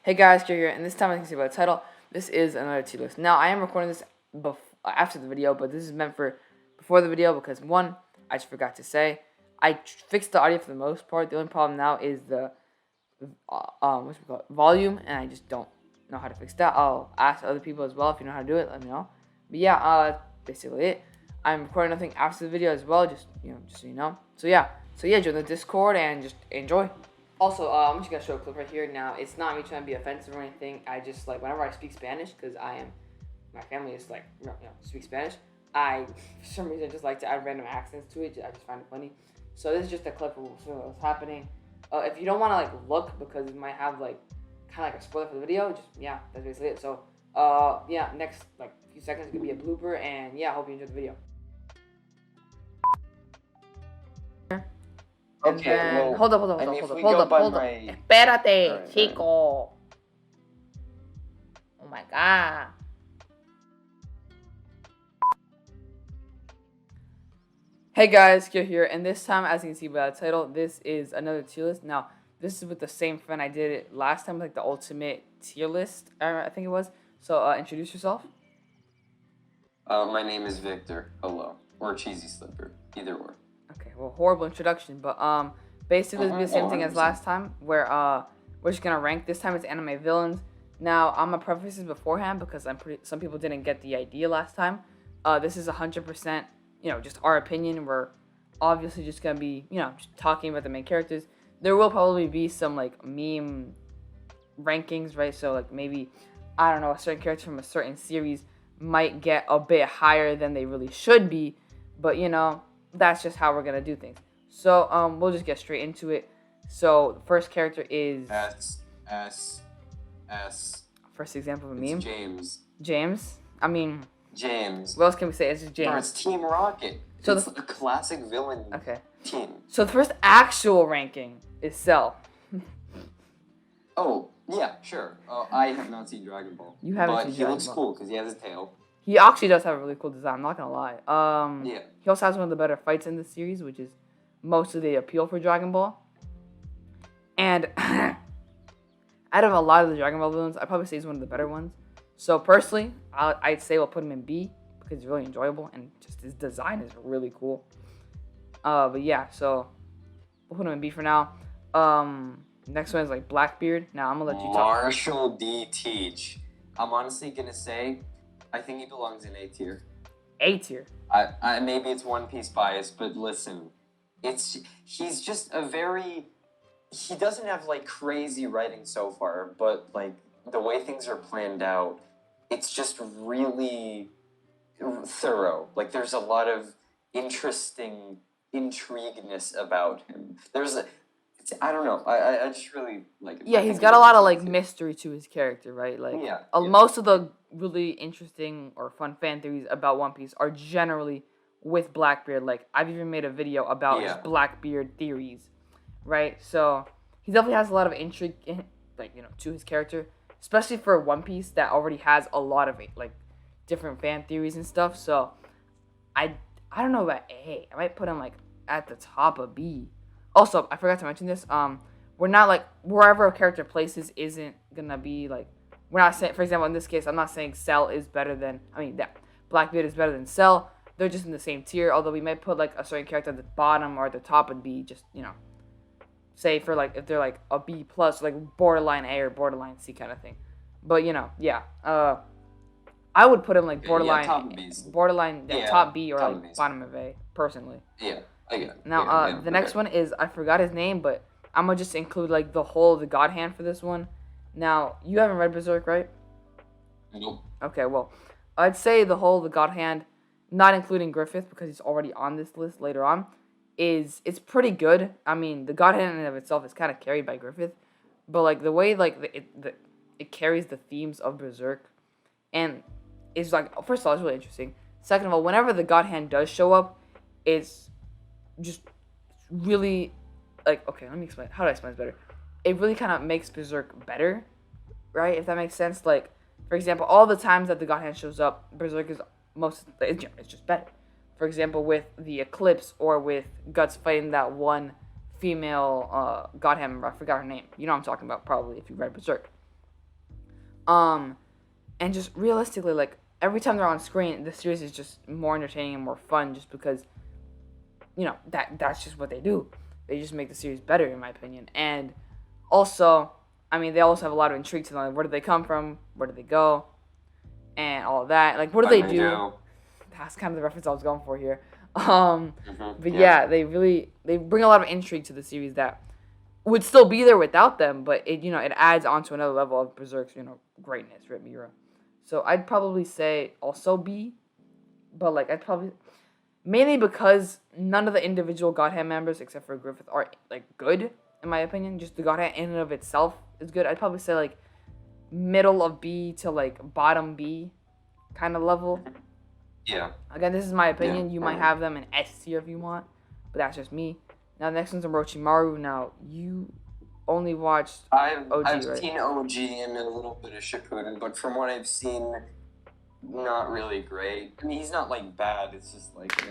Hey guys, Joe here, and this time as you can see by the title, this is another tier list. Now, I am recording this after the video, but this is meant for before the video because, one, I just forgot to say, I fixed the audio for the most part. The only problem now is the volume, and I just don't know how to fix that. I'll ask other people as well if you know how to do it. Let me know. But yeah, that's basically it. I'm recording nothing after the video as well, just so you know. So yeah, join the Discord and just enjoy. Also, I'm just gonna show a clip right here. Now, it's not me trying to be offensive or anything. I just whenever I speak Spanish, because my family is speak Spanish. I for some reason just like to add random accents to it. I just find it funny. So this is just a clip of what's happening. If you don't want to look because it might have kind of a spoiler for the video, just that's basically it. So next few seconds it could be a blooper, and I hope you enjoyed the video. Okay, well, hold up. Espérate, chico. Oh my god. Hey guys, Kyo here, and this time, as you can see by the title, this is another tier list. Now, this is with the same friend I did it last time, the ultimate tier list, I think it was. So, introduce yourself. My name is Victor. Hello. Or Cheesy Slipper. Either or. Okay, well, horrible introduction, but basically it's the same thing as last time, where we're just gonna rank. This time it's anime villains. Now, I'm gonna preface this beforehand because some people didn't get the idea last time. This is 100%, just our opinion. We're obviously just gonna be, just talking about the main characters. There will probably be some meme rankings, right? So maybe, I don't know, a certain character from a certain series might get a bit higher than they really should be, but that's just how we're gonna do things. So we'll just get straight into it. So the first character is S. First example of a it's meme. James. James. What else can we say? It's just James. No, it's Team Rocket. So it's a classic villain. Okay. Team. So the first actual ranking is Cell. Oh yeah, sure. I have not seen Dragon Ball. You haven't seen Dragon Ball. But he looks cool because he has a tail. He actually does have a really cool design, I'm not gonna lie. Yeah. He also has one of the better fights in the series, which is most of the appeal for Dragon Ball. And out of a lot of the Dragon Ball villains, I'd probably say he's one of the better ones. So personally, I'd say we'll put him in B because he's really enjoyable and just his design is really cool. But yeah, so we'll put him in B for now. Next one is Blackbeard. Now I'm gonna let you talk. Marshall D. Teach. I'm honestly gonna say, I think he belongs in A tier. A tier. I maybe it's One Piece bias, but listen, he's just he doesn't have crazy writing so far, but the way things are planned out, it's just really thorough. There's a lot of interesting intrigueness about him. I don't know. I just really like it. Yeah, he's got a lot of mystery to his character, right? Most of the really interesting or fun fan theories about One Piece are generally with Blackbeard. I've even made a video about his Blackbeard theories, right? So he definitely has a lot of intrigue in, to his character, especially for One Piece that already has a lot of different fan theories and stuff. So I don't know about A. I might put him at the top of B. Also, I forgot to mention this. We're not wherever a character places isn't gonna be we're not saying, for example, in this case, I'm not saying Cell is better than that Blackbeard is better than Cell. They're just in the same tier. Although we might put a certain character at the bottom or at the top would be just say for if they're a B plus, borderline A or borderline C kind of thing. But I would put him borderline top B or bottom of A personally. Yeah. Now, the next one is, I forgot his name, but I'm going to just include, the whole of the God Hand for this one. Now, you haven't read Berserk, right? Nope. Okay, well, I'd say the whole of the God Hand, not including Griffith, because he's already on this list later on, it's pretty good. I mean, the God Hand in and of itself is kind of carried by Griffith, but, the way, it carries the themes of Berserk, and it's, first of all, it's really interesting. Second of all, whenever the God Hand does show up, it's just really okay, let me explain. How do I explain this better? It really kind of makes Berserk better, right? If that makes sense. For example, all the times that the God Hand shows up, Berserk is it's just better. For example, with the Eclipse or with Guts fighting that one female God Hand member. I forgot her name. You know what I'm talking about probably if you read Berserk. And just realistically, like, every time they're on screen, the series is just more entertaining and more fun just because, that's just what they do. They just make the series better, in my opinion. And also, I mean, they also have a lot of intrigue to them. Like, where do they come from? Where do they go? And all of that. Like, what do they do? That's kind of the reference I was going for here. But yeah, they bring a lot of intrigue to the series that would still be there without them, but it adds on to another level of Berserk's, greatness, right, Mira? So I'd probably say also B, but like I'd probably mainly because none of the individual Godhead members except for Griffith are like good in my opinion. Just the Godhead in and of itself is good. I'd probably say like middle of B to like bottom B kind of level. Yeah. Again, this is my opinion. You might have them in S tier if you want, but that's just me. Now, the next one's Orochimaru. Now, you only watched I've right? seen OG and a little bit of Shippuden, but from what I've seen, not really great. I mean, he's not, like, bad. It's just, like,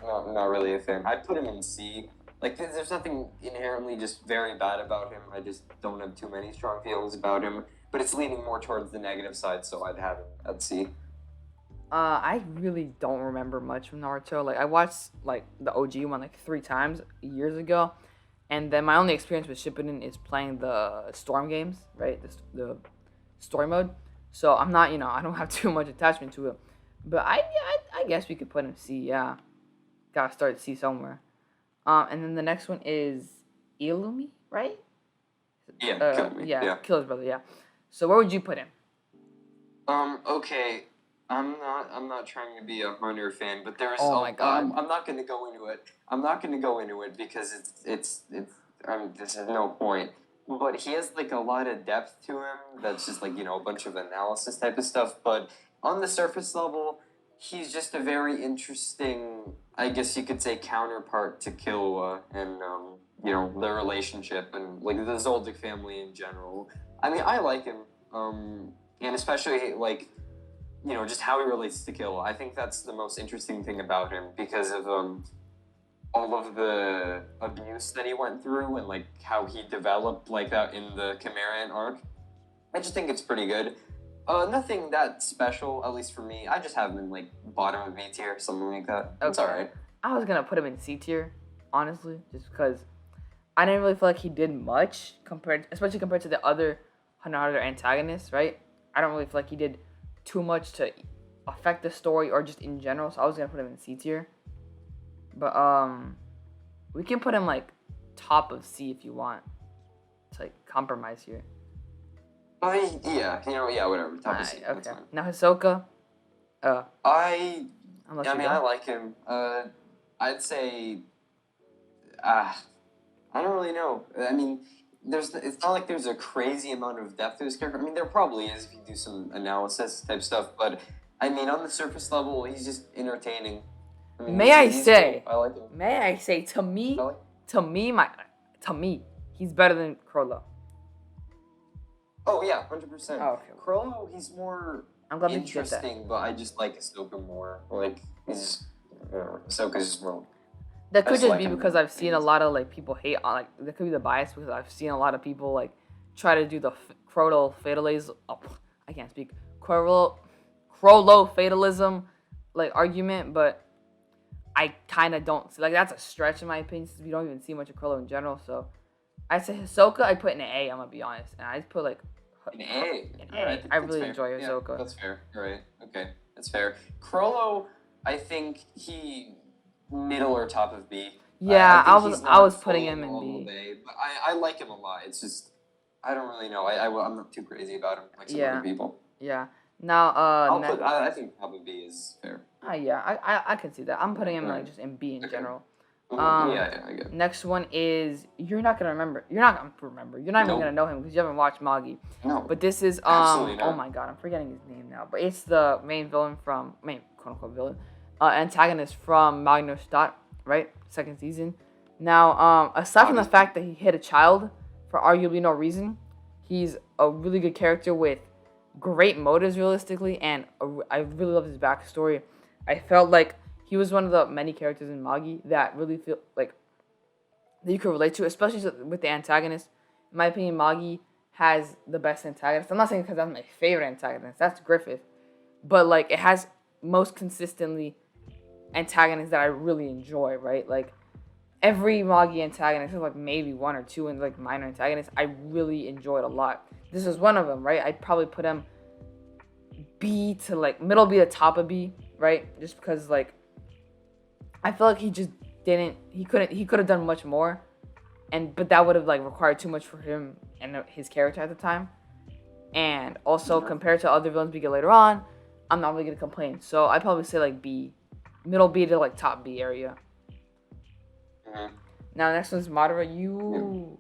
not really a fan. I'd put him in C. Like, there's nothing inherently just very bad about him. I just don't have too many strong feelings about him. But it's leaning more towards the negative side, so I'd have him at C. I really don't remember much from Naruto. Like, I watched, like, the OG one, like, 3 times years ago. And then my only experience with Shippuden is playing the Storm games, right? The story mode. So I'm not, I don't have too much attachment to it. But I guess we could put him C, yeah. Gotta start C somewhere. And then the next one is Illumi, right? Yeah, Kill his brother, yeah. So where would you put him? Okay. I'm not trying to be a Hunter fan, but there's my God. I'm not going to go into it. I'm not going to go into it because it's there's no point. But he has like a lot of depth to him. That's just like, a bunch of analysis type of stuff, but on the surface level, he's just a very interesting, I guess you could say, counterpart to Killua and their relationship and like the Zoldyck family in general. I mean, I like him. And especially like just how he relates to Killua. I think that's the most interesting thing about him because of all of the abuse that he went through and like how he developed like that in the Chimera arc. I just think it's pretty good. Nothing that special, at least for me. I just have him in like bottom of B tier, something like that. Okay. It's alright. I was gonna put him in C tier, honestly, just because I didn't really feel like he did much especially compared to the other Hunter x Hunter antagonists, right? I don't really feel like he did too much to affect the story or just in general, so I was gonna put him in C tier. But we can put him like top of C if you want. It's like compromise here. Whatever. Top of C. Okay. That's fine. Now Hisoka. I like him. I'd say I don't really know. I mean, it's not like there's a crazy amount of depth to his character. I mean, there probably is if you do some analysis type stuff, but I mean, on the surface level, he's just entertaining. I mean, May I say, cool. I like him. May I say, to me, he's better than Crollo. Oh yeah, 100%. Oh, okay. Crollo, he's more interesting, but I just like Ahsoka more. Like Ahsoka's just more. That could just be because I've seen a lot of like people hate on like that could be the bias because I've seen a lot of people like try to do the Crollo fatalism. Oh, I can't speak Crollo fatalism like argument, but I kind of don't see like that's a stretch in my opinion since we don't even see much of Crollo in general. So I say Hisoka, I put in an A. I'm gonna be honest, and I just put like an A. Right, I really enjoy Hisoka. Yeah, that's fair. All right. Okay, that's fair. Crollo, I think he middle or top of B. Yeah, I was putting him in B. But I like him a lot. It's just I don't really know. I'm not too crazy about him like some other people. Yeah. Now I think top of B is fair. I can see that. I'm putting him like just in B in general. I get it. Next one is you're not gonna remember. You're not even gonna know him because you haven't watched Magi. No. But this is Absolutely not. Oh my god, I'm forgetting his name now. But it's the main quote unquote villain, antagonist from Magno Stadt, right? 2nd season. Now, aside from the fact that he hit a child for arguably no reason, he's a really good character with great motives realistically, and I really love his backstory. I felt like he was one of the many characters in Magi that really feel like that you could relate to, especially with the antagonist. In my opinion, Magi has the best antagonist. I'm not saying because that's my favorite antagonist. That's Griffith. But, like, it has most consistently antagonists that I really enjoy, right? Like, every Magi antagonist, there's, like, maybe one or two and, like, minor antagonists I really enjoyed a lot. This is one of them, right? I'd probably put him B to, like, middle B to top of B, right? Just because, like, I feel like he just didn't, he could have done much more. But that would have, like, required too much for him and his character at the time. And also, compared to other villains we get later on, I'm not really going to complain. So I'd probably say, like, B. Middle B to, like, top B area. Now, next one's Madara. You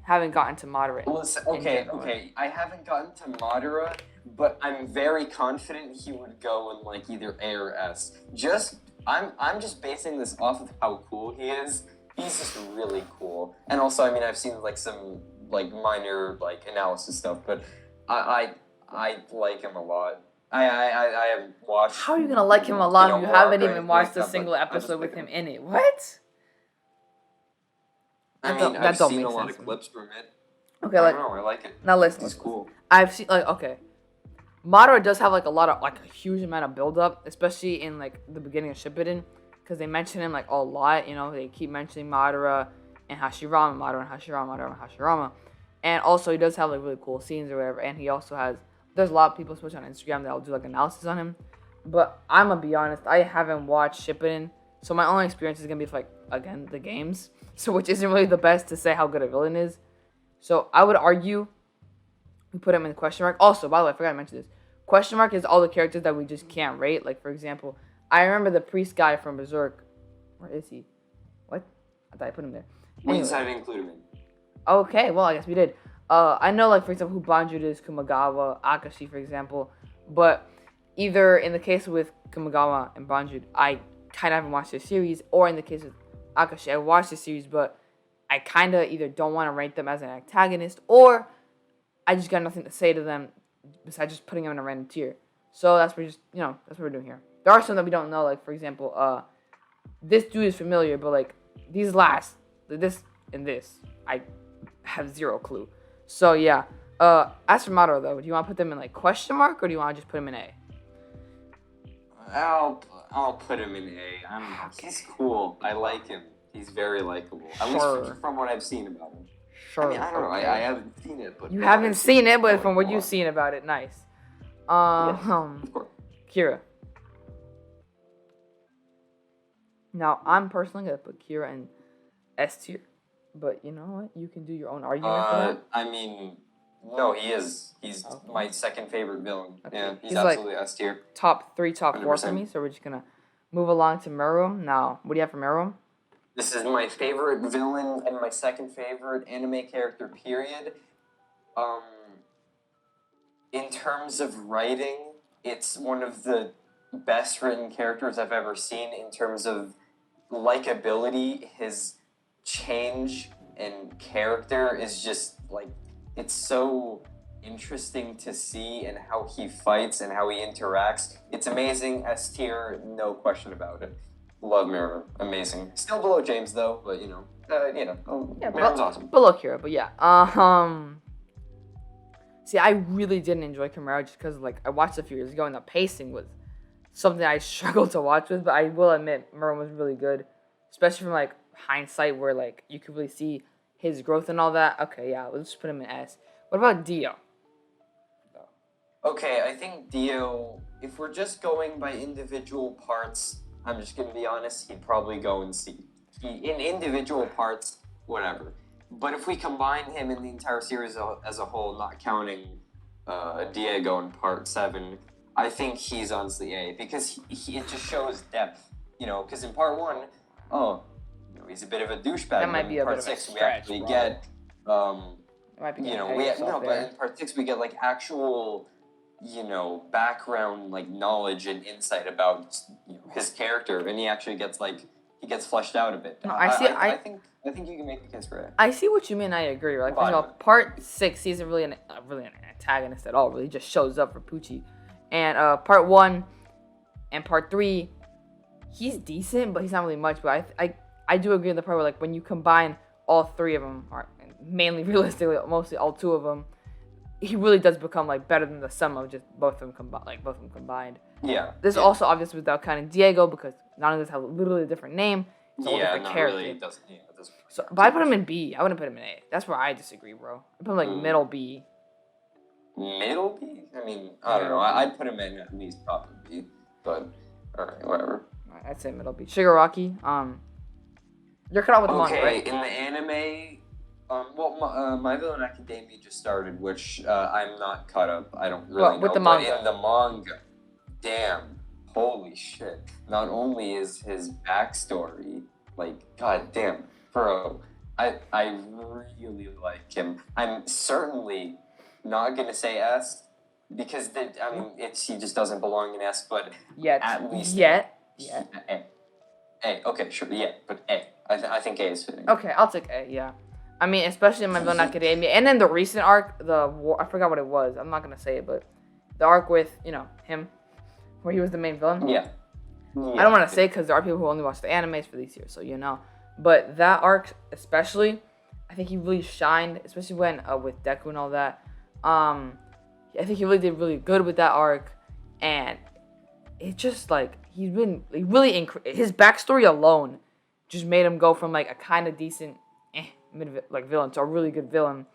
haven't gotten to Madara. Listen, okay. I haven't gotten to Madara, but I'm very confident he would go in, like, either A or S. I'm just basing this off of how cool he is. He's just really cool. And also, I mean, I've seen, like, some, like, minor, like, analysis stuff, but I like him a lot. I have watched... How are you gonna like him a lot if you haven't even watched a single episode with him in it? What? I mean, I've seen a lot of clips from it. Okay, I don't know, I like it. Now listen. He's cool. I've seen, like, okay. Madara does have, like, a huge amount of build-up, especially in, like, the beginning of Shippuden. Because they mention him, like, a lot, you know, they keep mentioning Madara and Hashirama. And also, he does have, like, really cool scenes or whatever, and he also has, there's a lot of people, especially on Instagram, that'll do, like, analysis on him. But I'm gonna be honest, I haven't watched Shippuden, so my only experience is gonna be with, like, again, the games, so which isn't really the best to say how good a villain is. So I would argue we put him in question mark. Also, by the way, I forgot to mention this. Question mark is all the characters that we just can't rate. Like, for example, I remember the priest guy from Berserk. Where is he? What? I thought I put him there. We decided to include him in. Okay, well, I guess we did. I know, like, for example, who Banjud is, Kumagawa, Akashi, for example. But either in the case with Kumagawa and Banjud, I kind of haven't watched the series. Or in the case with Akashi, I watched the series, but I kind of either don't want to rank them as an antagonist, or I just got nothing to say to them besides just putting them in a random tier. So that's what that's what we're doing here. There are some that we don't know, like, for example, this dude is familiar, but, like, these last, this and this, I have zero clue. So, yeah. As for Madara, though, do you want to put them in, like, question mark, or do you want to just put them in A? I'll put him in A. I don't know. He's cool. I like him. He's very likable. At least from what I've seen about him. Sure. I mean, I don't know. I haven't seen it, but... You haven't seen it, but from what you've seen about it, nice. Of course. Kira. Now, I'm personally going to put Kira in S tier. But you know what? You can do your own argument for that. I mean, no, he is. He's my second favorite villain. Okay. Yeah, he's absolutely like S tier. Top 3, top 4 for me. So we're just going to move along to Meruem. Now, what do you have for Meruem? This is my favorite villain and my second favorite anime character, period. In terms of writing, it's one of the best written characters I've ever seen in terms of likability. His change and character is just, like, it's so interesting to see, and how he fights and how he interacts. It's amazing. S tier, no question about it. Love Mirror, amazing. Still below James though, but Mirror's awesome. Below Kira, but yeah. See, I really didn't enjoy Chimera just because, like, I watched it a few years ago and the pacing was something I struggled to watch with. But I will admit, Merlin was really good, especially from, like, hindsight where, like, you could really see his growth and all that. Okay, yeah, let's just put him in S. What about Dio? Okay, I think Dio, if we're just going by individual parts, I'm just going to be honest, he'd probably go in C. In individual parts, whatever. But if we combine him in the entire series as a whole, not counting Diego in part 7, I think he's honestly A, because it just shows depth, because in part 1, he's a bit of a douchebag. That might be a part bit 6, of a stretch, we actually get, but in part 6 we get, like, actual, background, like, knowledge and insight about his character, and he actually gets, like, he gets fleshed out a bit. No, I think you can make the case for it. I see what you mean. I agree. Like, first of all, part 6, he isn't really an antagonist at all. Really, he just shows up for Poochie. And part 1 and part 3, he's decent, but he's not really much. But I do agree with the part where, like, when you combine all 3 of them, or mainly realistically, mostly all 2 of them, he really does become like better than the sum of just both of them combined. Yeah. This is also obvious without counting Diego because none of this have literally a different name. It's all different character. Really, it doesn't. Yeah, it doesn't. So, but I put him in B. I wouldn't put him in A. That's where I disagree, bro. I put him like middle B. Middle B? I mean, I don't know. I'd put him in at least probably B. But alright, whatever. Alright, I'd say middle B. Shigaraki. You're cut out with the manga, right? In the anime. My Villain Academia just started, which I'm not caught up. I don't really know. With the manga. But in the manga, damn, holy shit! Not only is his backstory like, god damn, bro, I really like him. I'm certainly not gonna say S because he just doesn't belong in S. But at least A. Okay, sure, but A. I think A is fitting. Okay, I'll take A. Yeah. I mean, especially in My Villain Academia, and then the recent arc, I forgot what it was. I'm not gonna say it, but the arc with him, where he was the main villain. Yeah. I don't want to say because there are people who only watch the animes for these years, so But that arc, especially, I think he really shined, especially when with Deku and all that. I think he really did really good with that arc, and it just like his backstory alone just made him go from like a kind of decent villain to a really good villain.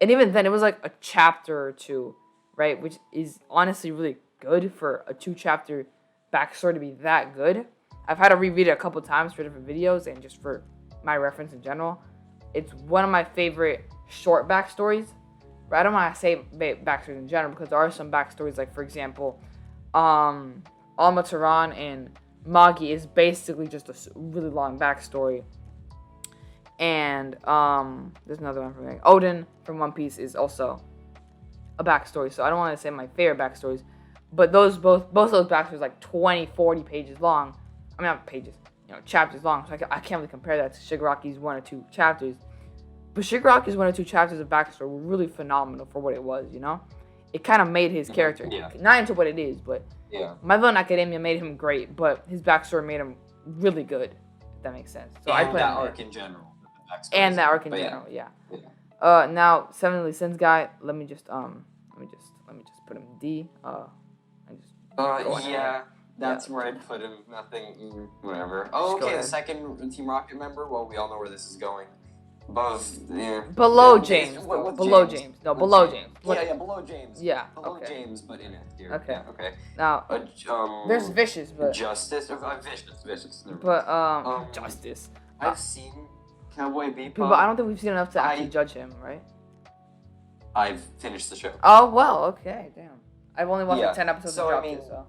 And even then, it was like a chapter or 2, right? Which is honestly really good for a 2-chapter backstory to be that good. I've had to reread it a couple times for different videos and just for my reference in general. It's one of my favorite short backstories. But I don't want to say backstories in general because there are some backstories, like for example, Almataran and Magi is basically just a really long backstory. And there's another one from Odin from One Piece is also a backstory. So I don't want to say my favorite backstories, but both those backstories like 20, 40 pages long. I mean, not pages, chapters long. So I can't really compare that to Shigaraki's 1 or 2 chapters. But Shigaraki's 1 or 2 chapters of backstory were really phenomenal for what it was. It kind of made his character not into what it is, but My Villain Academia made him great, but his backstory made him really good. If that makes sense. So I put that arc in general. And that arc in general, yeah. Now 7 Deadly Sins guy. Let me just put him in D. That's where I put him. Nothing, whatever. Oh, okay. The second Team Rocket member. Well, we all know where this is going. Below James. Below James. No, below James. Below James. Yeah. Below James, but in it. Okay. Yeah, okay. Now, there's Vicious, but Justice. Vicious. But Justice. I've seen Cowboy Bebop. But I don't think we've seen enough to actually judge him, right? I've finished the show. Oh well, okay, damn. I've only watched 10 episodes of Justice, so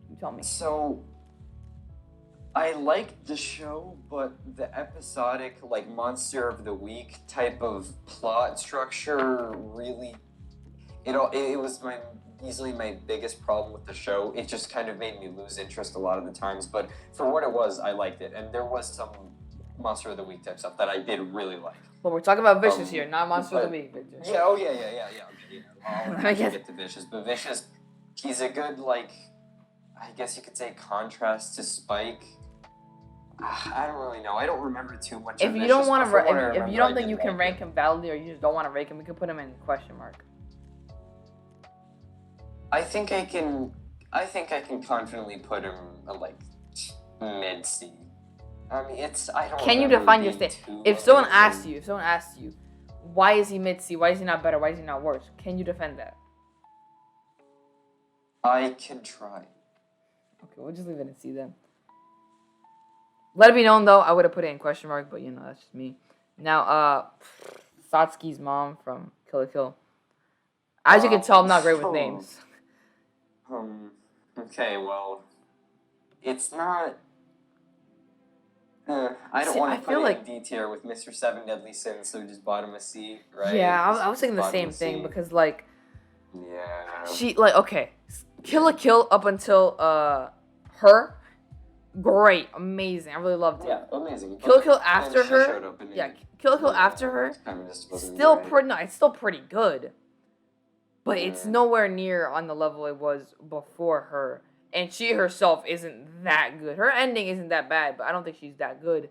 you tell me. So I liked the show, but the episodic, like Monster of the Week type of plot structure really, it was easily my biggest problem with the show. It just kind of made me lose interest a lot of the times. But for what it was, I liked it, and there was some Monster of the Week type stuff that I did really like. Well, we're talking about Vicious here, not Monster of the Week, Victor. Yeah, I'll get to Vicious, but Vicious, he's a good, like, I guess you could say contrast to Spike. I don't really know. I don't remember too much. If you don't want to, if you don't think you can rank him validly, or you just don't want to rank him, we can put him in question mark. I think I can confidently put him like mid C. I mean, I don't. Can you define your state? If someone asks you, why is he mid C? Why is he not better? Why is he not worse? Can you defend that? I can try. Okay, we'll just leave it in C then. Let it be known, though, I would have put it in question mark, but, that's just me. Now, Satsuki's mom from Kill la Kill. As you can tell, I'm not great with names. Okay, well, it's not... I don't want to put it in D tier with Mr. 7 Deadly Sins, so just bottom of C, right? Yeah, I was thinking the same thing, because, like... Yeah. Okay, Kill la Kill up until, her... Great, amazing. I really loved it. Yeah, amazing. Kill la Kill after her. Kill la Kill after her. Still pretty. No, it's still pretty good. But it's nowhere near on the level it was before her. And she herself isn't that good. Her ending isn't that bad, but I don't think she's that good,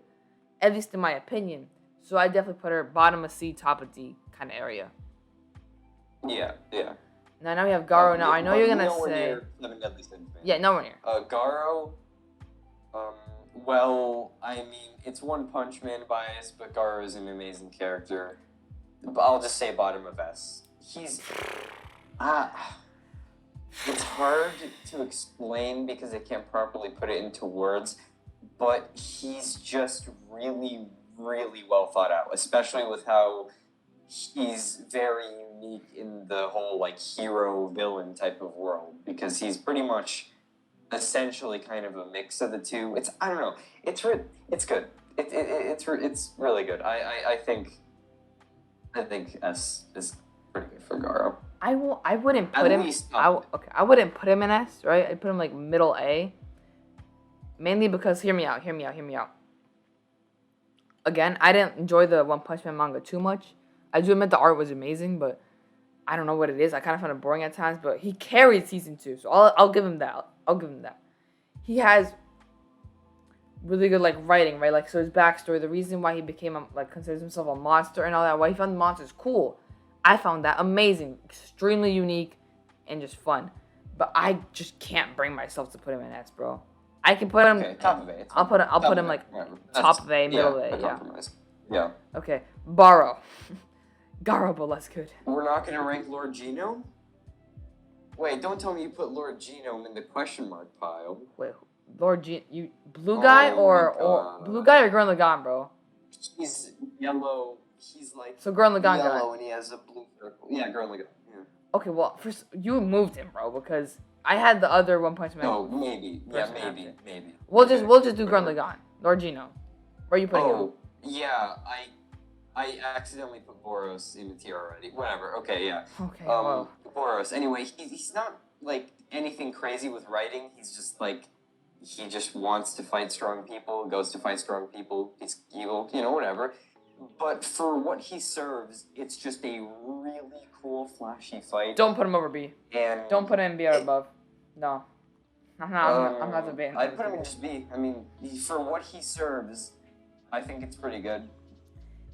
at least in my opinion. So I definitely put her bottom of C, top of D kind of area. Yeah. Now we have Garo. Now I know you're gonna say. Near Seven Deadly Sins, man. Yeah, nowhere near. Garo. Well, I mean, it's One Punch Man bias, but Garo is an amazing character. I'll just say bottom of S. He's. It's hard to explain because I can't properly put it into words, but he's just really, really well thought out, especially with how he's very unique in the whole, like, hero-villain type of world, because he's pretty much essentially kind of a mix of the two. I don't know. It's good. It's really good. I think S is pretty good for Garo. I wouldn't put him. I wouldn't put him in S, right? I'd put him like middle A. Mainly because hear me out. Again, I didn't enjoy the One Punch Man manga too much. I do admit the art was amazing, but I don't know what it is. I kind of found it boring at times, but he carried season 2, so I'll give him that. He has really good like writing, right? Like, so his backstory, the reason why he became considers himself a monster and all that, why he found the monsters cool. I found that amazing, extremely unique, and just fun. But I just can't bring myself to put him in S, bro. I can put him top of A. I'll put him like top of A, middle of A. Yeah. Okay, Garo, but less good. We're not gonna rank Lord Genome? Wait, don't tell me you put Lord Genome in the question mark pile. Wait, Lord you blue guy or blue guy or Gurren Lagann, bro? He's yellow. He's like so Gurren Lagann yellow guy. And he has a blue circle. Yeah, Gurren Lagann. Yeah. Okay, well, first you moved him, bro, because I had the other One Punch Man. No, maybe. Yeah, maybe. We'll just do Gurren Lagann. Lord Genome. Where are you putting him? Oh, yeah, I accidentally put Boros in the tier already. Whatever. Okay, yeah. Okay. Well. Boros. Anyway, he's not like anything crazy with writing. He's just like he just wants to fight strong people. Goes to fight strong people. He's evil. Whatever. But for what he serves, it's just a really cool, flashy fight. Don't put him over B. And don't put him in B or above. No. I'm not debating. I'd put him in just B. I mean, for what he serves, I think it's pretty good.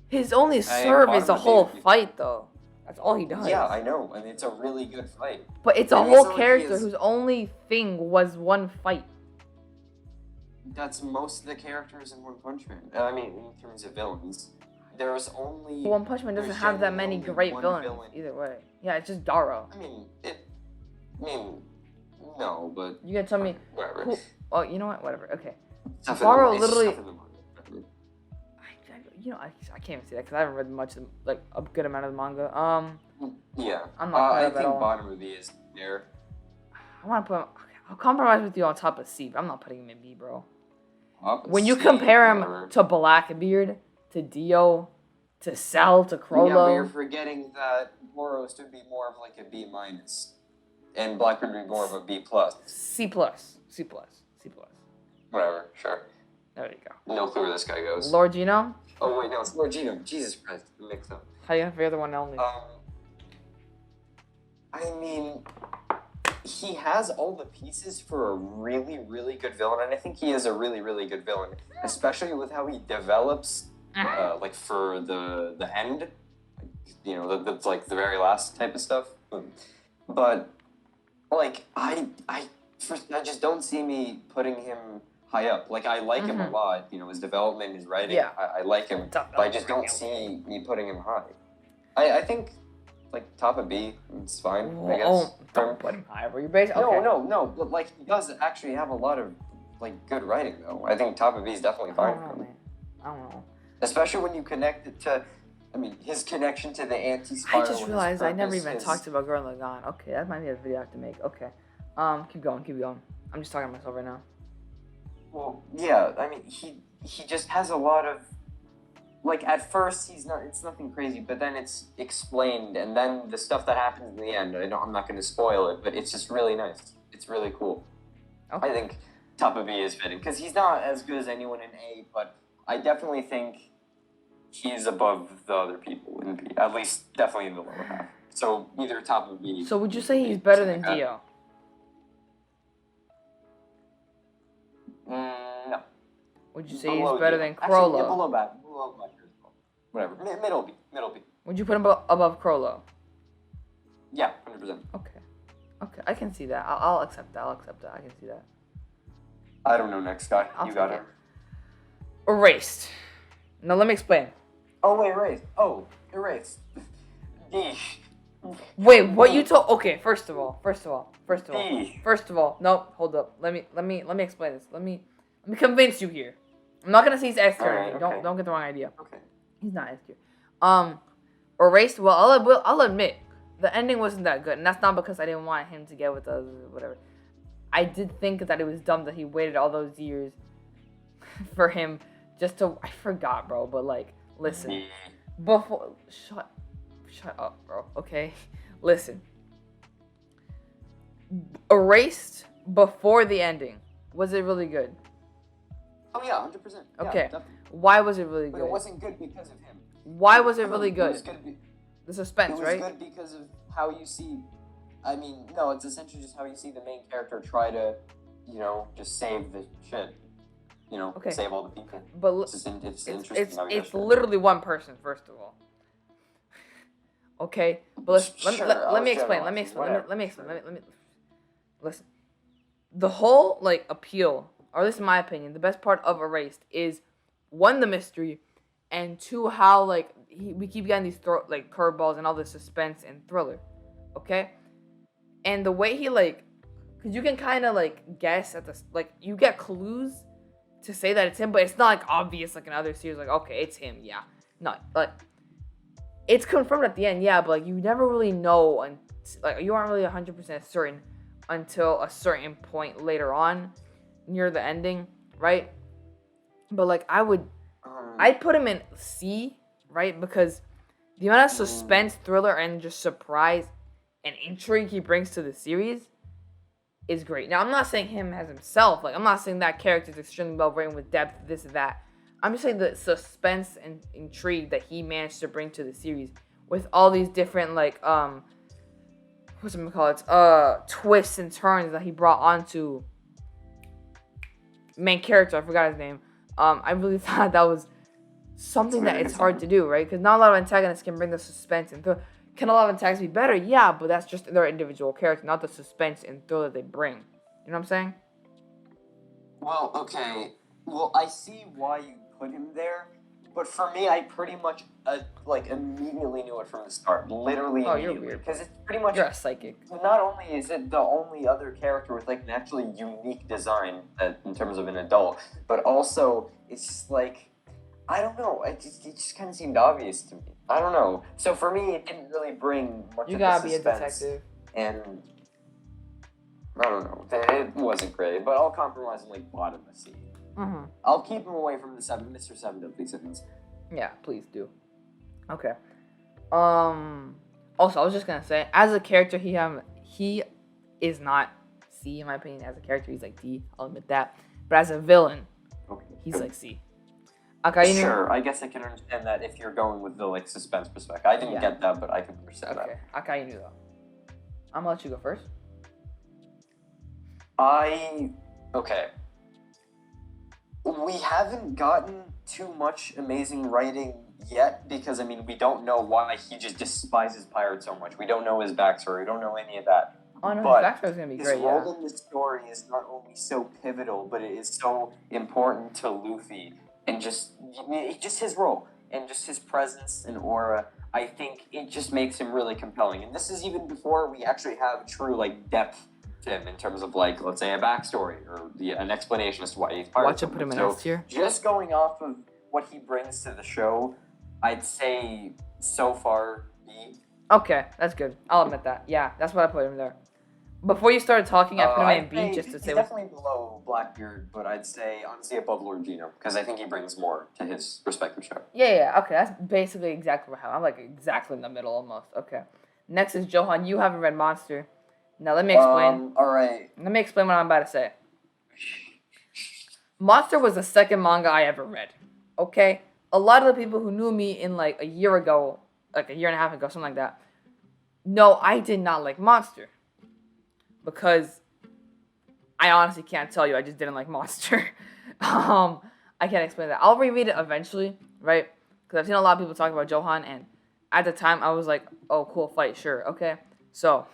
His only serve is a whole fight, though. That's all he does. Yeah, I know, and it's a really good fight. But it's a whole character whose only thing was one fight. That's most of the characters in One Punch Man. I mean, in terms of villains. There's only... One Punch Man doesn't have that many great villains, either way. Yeah, it's just Garo. No, but... You gonna tell me... Whatever. Oh, you know what? Whatever. Okay. Garo literally... I can't even say that because I haven't read much, like, a good amount of the manga. Yeah. I'm not I think bottom of B is there. I want to put him... I'll compromise with you on top of C, but I'm not putting him in B, bro. When you C, compare him to Blackbeard, to Dio, to Cell, to Crollo... Yeah, but you're forgetting that Boros would be more of like a B-, and Blackbeard would be more of a B+. C+. Whatever, sure. There you go. No clue where this guy goes. Lord Genome? Oh, wait, no, it's Lord Genome. Jesus Christ, I'm mixed up. How you gonna figure the one only? I mean, he has all the pieces for a really, really good villain, and I think he is a really, really good villain, especially with how he develops, like, for the end, that's like the very last type of stuff. But, like, I just don't see me putting him high up. Like, I like him a lot, his development, his writing, I like him, but I just don't see me putting him high. I think, like, top of B, it's fine, I guess. Don't put him high. Were you based? Okay. No, but, like, he does actually have a lot of, like, good writing, though. I think top of B is definitely fine for him. I don't know. Especially when you connect it to, his connection to the anti-spiral. I just realized I never even talked about Gurren Lagann. Okay, that might be a video I have to make. Okay. Keep going. I'm just talking to myself right now. Well, yeah, he just has a lot of, like, at first it's nothing crazy, but then it's explained, and then the stuff that happens in the end, I'm not going to spoil it, but it's just really nice. It's really cool. Okay. I think top of B is fitting, because he's not as good as anyone in A, but I definitely think he's above the other people in B, at least definitely in the lower half. So either top of B. So would you say he's better than Dio? No. Would you say he's better than Crollo? Actually, yeah, below back as well. whatever. Middle B. Would you put him above Crollo? Yeah, 100%. Okay, I can see that. I'll accept that. I can see that. I don't know, next guy. You got him. Erased. Now let me explain. Oh, wait, erased. Oh, erased. D. Wait, what you told? Okay, first of all, no, hold up. Let me explain this. Let me convince you here. I'm not gonna say he's S tier or anything. Okay. Don't get the wrong idea. Okay. He's not S tier. Erased. Well, I'll admit the ending wasn't that good, and that's not because I didn't want him to get with us or whatever. I did think that it was dumb that he waited all those years for him just to. I forgot, bro. But like, listen, before shut up, bro. Okay, listen. Erased before the ending. Was it really good? Oh yeah, 100%. Okay. Yeah, why was it really good? But it wasn't good because of him. Why was it really good? It was good. The suspense, right? It was good because of how you see. I mean, no, it's essentially just how you see the main character try to, just save the shit. Save all the people. But it's interesting. It's literally one person, first of all. Okay, but let me explain. Listen. The whole appeal, or at least in my opinion, the best part of Erased is one, the mystery, and two, how we keep getting these curveballs and all the suspense and thriller. Okay, and the way he because you can kind of guess at the you get clues to say that it's him, but it's not obvious in other series. Okay, it's him. Yeah, no, it's confirmed at the end. Yeah, but you never really know, and you aren't really 100% certain until a certain point later on, near the ending, right? But I'd put him in C, right? Because the amount of suspense, thriller, and just surprise and intrigue he brings to the series is great. Now, I'm not saying him as himself. I'm not saying that character is extremely well written with depth, this and that. I'm just saying the suspense and intrigue that he managed to bring to the series with all these different, twists and turns that he brought onto main character. I forgot his name. I really thought that was something that it's hard to do, right? Because not a lot of antagonists can bring the suspense and thriller. Can a lot of antagonists be better? Yeah, but that's just their individual character, not the suspense and thriller they bring. You know what I'm saying? Well, okay. Well, I see why you put him there, but for me, I pretty much immediately knew it from the start. Literally immediately. You're weird. Because it's pretty much... You're a psychic. Not only is it the only other character with an actually unique design in terms of an adult, but also it's just I don't know. It just kind of seemed obvious to me. I don't know. So for me, it didn't really bring much you of gotta the be a suspense. detective. And I don't know. It wasn't great, but I'll compromise and bottom a C. Mm-hmm. I'll keep him away from the Mr. 7 Deadly Sins. Yeah, please do. Okay. Also, I was just gonna say, as a character, he is not C in my opinion. As a character, he's D. I'll admit that. But as a villain, he's C. Akainu. Sure, I guess I can understand that if you're going with the suspense perspective. I didn't get that, but I can understand that. Akainu though. I'm gonna let you go first. Okay. We haven't gotten too much amazing writing yet because, we don't know why he just despises pirates so much. We don't know his backstory. We don't know any of that. Oh, no, but his backstory's gonna be great, his role in the story is not only so pivotal, but it is so important to Luffy. And just his role and just his presence and aura, I think it just makes him really compelling. And this is even before we actually have true depth to him in terms of let's say a backstory or an explanation as to why he's pirate. Watch him put him in S tier. Just going off of what he brings to the show, I'd say so far B. Okay, that's good. I'll admit that. Yeah, that's what I put him there. Before you started talking, I put him in B just to say. He's definitely below Blackbeard, but I'd say honestly above Lord Gino because I think he brings more to his respective show. Yeah. Okay, that's basically exactly how I'm exactly in the middle almost. Okay, next is Johan. You haven't read Monster. Now let me explain. All right. Let me explain what I'm about to say. Monster was the second manga I ever read. Okay, a lot of the people who knew me in a year ago, a year and a half ago, something like that. No, I did not like Monster. Because I honestly can't tell you. I just didn't like Monster. I can't explain that. I'll reread it eventually, right? because I've seen a lot of people talk about Johan, and at the time I was like, oh, cool fight, sure, okay. So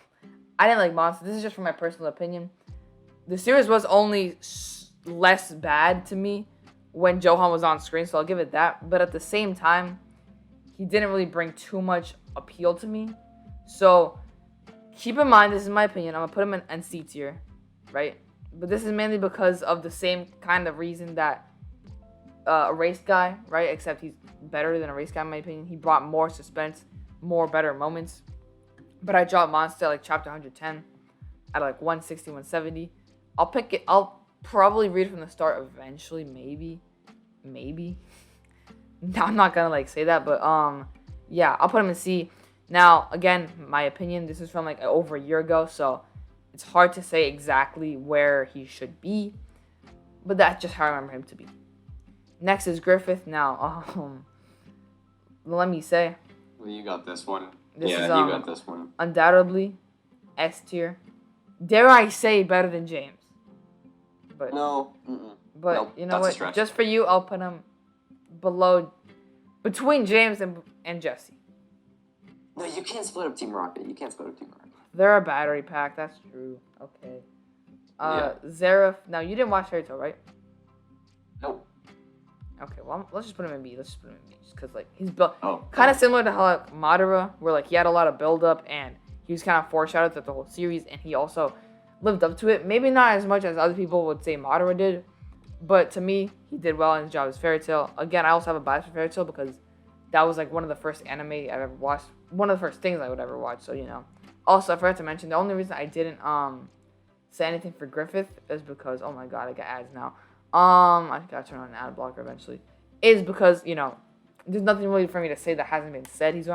I didn't like Monster. This is just from my personal opinion. The series was only less bad to me when Johan was on screen, so I'll give it that. But at the same time, he didn't really bring too much appeal to me. So keep in mind, this is my opinion. I'm gonna put him in NC tier, right? But this is mainly because of the same kind of reason that Erased Guy, right? Except he's better than Erased Guy in my opinion. He brought more suspense, more better moments. But I dropped Monster at like chapter 110 at like 160, 170. I'll pick it. I'll probably read it from the start eventually, maybe. No, I'm not gonna like say that, but yeah, I'll put him in C. Now, again, my opinion, this is from like over a year ago, so it's hard to say exactly where he should be, but that's just how I remember him to be. Next is Griffith. Now, let me say. Well, you got this one. You got this one. Undoubtedly, S tier. Dare I say better than James? But no. But nope, you know what? Just for you, I'll put him between James and Jesse. No, you can't split up Team Rocket. They're a battery pack. That's true. Okay. Zareth. Now, you didn't watch Fairy Tail, right? Nope. Okay, well, let's just put him in B. Just because, like, he's built kind of similar to how, like, Madara, where, like, he had a lot of build-up, and he was kind of foreshadowed throughout the whole series, and he also lived up to it. Maybe not as much as other people would say Madara did, but to me, he did well in his job as Fairy Tail. Again, I also have a bias for Fairy Tail because that was, like, one of the first anime I've ever watched. One of the first things I would ever watch, so, you know. Also, I forgot to mention, the only reason I didn't say anything for Griffith is because, oh my god, I got ads now. I gotta turn on an ad blocker eventually. Is because, you know, there's nothing really for me to say that hasn't been said. He's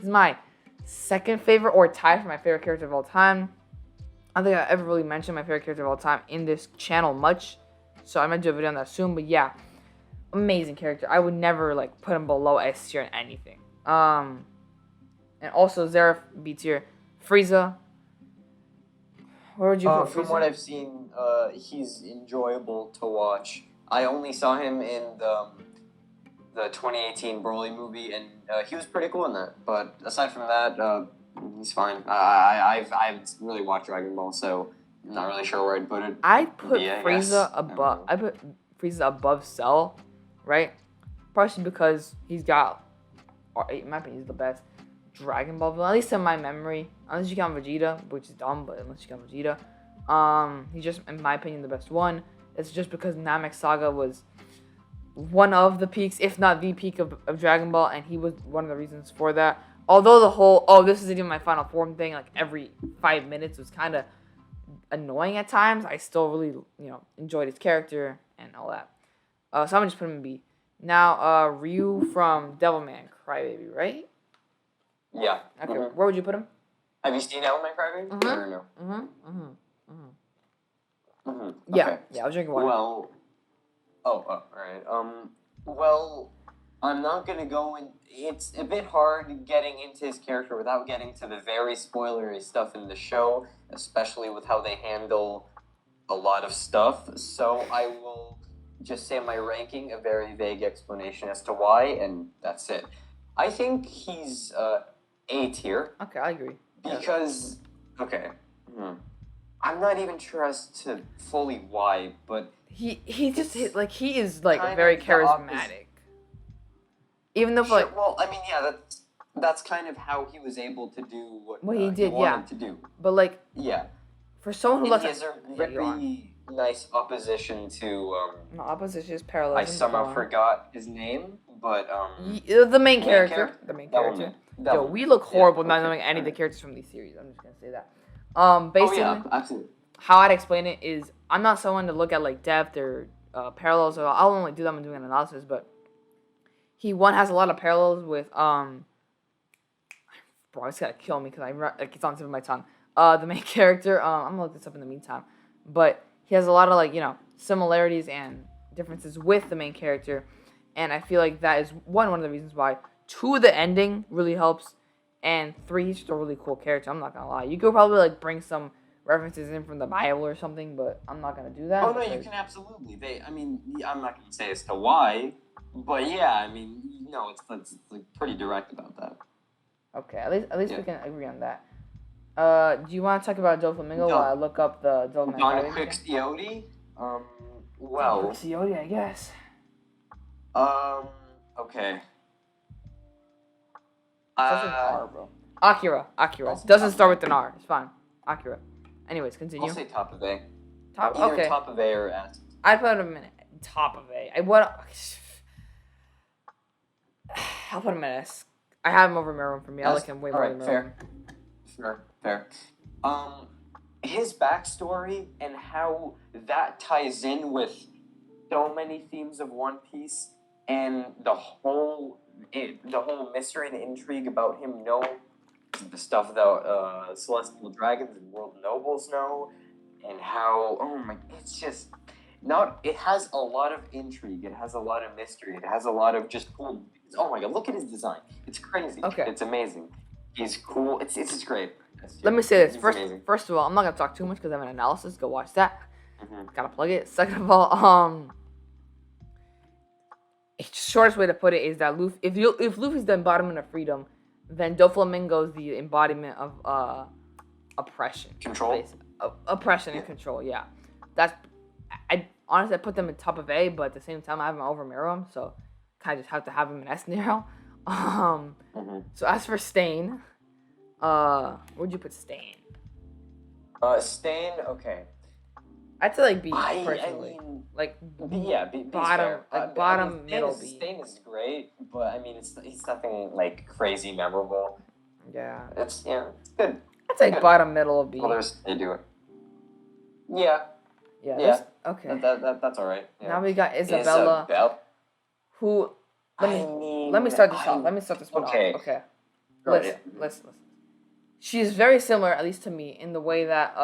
my second favorite, or tied for my favorite character of all time. I don't think I ever really mentioned my favorite character of all time in this channel much, so I might do a video on that soon. But yeah, amazing character. I would never like put him below S tier in anything. And also Zareth B tier. Frieza. Where would you put Frieza? From what I've seen, he's enjoyable to watch. I only saw him in the 2018 Broly movie, and he was pretty cool in that. But aside from that, he's fine. I haven't really watched Dragon Ball, so I'm not really sure where I'd put it. I'd put Frieza above. I put Frieza above Cell, right? Partially because he's got, or in my opinion, he's the best Dragon Ball villain, at least in my memory. Unless you count Vegeta, which is dumb, but unless you count Vegeta, he's just, in my opinion, the best one. It's just because Namek Saga was one of the peaks, if not the peak of Dragon Ball, and he was one of the reasons for that. Although the whole, this isn't even my final form thing, like every 5 minutes was kind of annoying at times, I still really, enjoyed his character and all that. So I'm gonna just put him in B. Now, Ryu from Devilman Crybaby, right? Yeah. Okay, where would you put him? Have you seen Devilman Crybaby? Mm-hmm. Or no? Yeah, I was drinking water. Well, alright. Well, I'm not gonna go in. It's a bit hard getting into his character without getting to the very spoilery stuff in the show, especially with how they handle a lot of stuff. So I will just say my ranking, a very vague explanation as to why, and that's it. I think he's A tier. Okay, I agree. Because, I'm not even sure as to fully why, but he is very charismatic. Even though, well, I mean, yeah, that's kind of how he was able to do what he wanted to do. But for someone who he has a very nice opposition to no, opposition is parallel. I somehow forgot his name, but the main character. Yo, we look horrible not knowing any of the characters from these series. I'm just gonna say that. Basically, absolutely. How I'd explain it is, I'm not someone to look at like depth or parallels, or I'll only do that when doing an analysis. But he has a lot of parallels with bro, it's gotta kill me because it's on the tip of my tongue. The main character. I'm gonna look this up in the meantime, but he has a lot of similarities and differences with the main character, and I feel like that is one of the reasons why. 2, the ending really helps, and 3, he's just a really cool character. I'm not gonna lie. You could probably bring some references in from the Bible or something, but I'm not gonna do that. Oh no, you can absolutely. I'm not gonna say as to why, but yeah, I mean, it's like pretty direct about that. Okay, at least we can agree on that. Do you want to talk about Doflamingo while I look up the Devilman Don Quixote? Well... Quixote, I guess. Okay. Starts with R, bro. Akira. Doesn't start with an R. It's fine. Akira. Anyways, continue. I'll say top of A. Either top of A or S. I put him in top of A. I'll put him in S. I have him over Meruem for me. I like him way more than Meruem. Fair. His backstory and how that ties in with so many themes of One Piece and the whole mystery and intrigue about him knowing the stuff that Celestial Dragons and World Nobles know, and how it's just it has a lot of intrigue, it has a lot of mystery, it has a lot of just cool. Oh my god, look at his design. It's crazy. Okay. It's amazing. He's cool. It's great. Let me say this. First of all, I'm not going to talk too much because I have an analysis. Go watch that. Gotta plug it. Second of all, shortest way to put it is that if Luffy's the embodiment of freedom, then Doflamingo is the embodiment of oppression. Control? Oppression and control, yeah. I honestly put them in top of A, but at the same time I have them over Meruem, so kind of just have to have them in S now. So as for Stain, where'd you put Stain? Stain, okay. I'd say like B personally. Bottom middle B. Stain is great, but I mean it's nothing like crazy memorable. Yeah. It's good. I'd say bottom middle B. Others they do it. Yeah. Okay. That's all right. Yeah. Now we got Isabella. Who? Let me start this off. Let me start this one off. Okay. Listen. She's very similar, at least to me, in the way that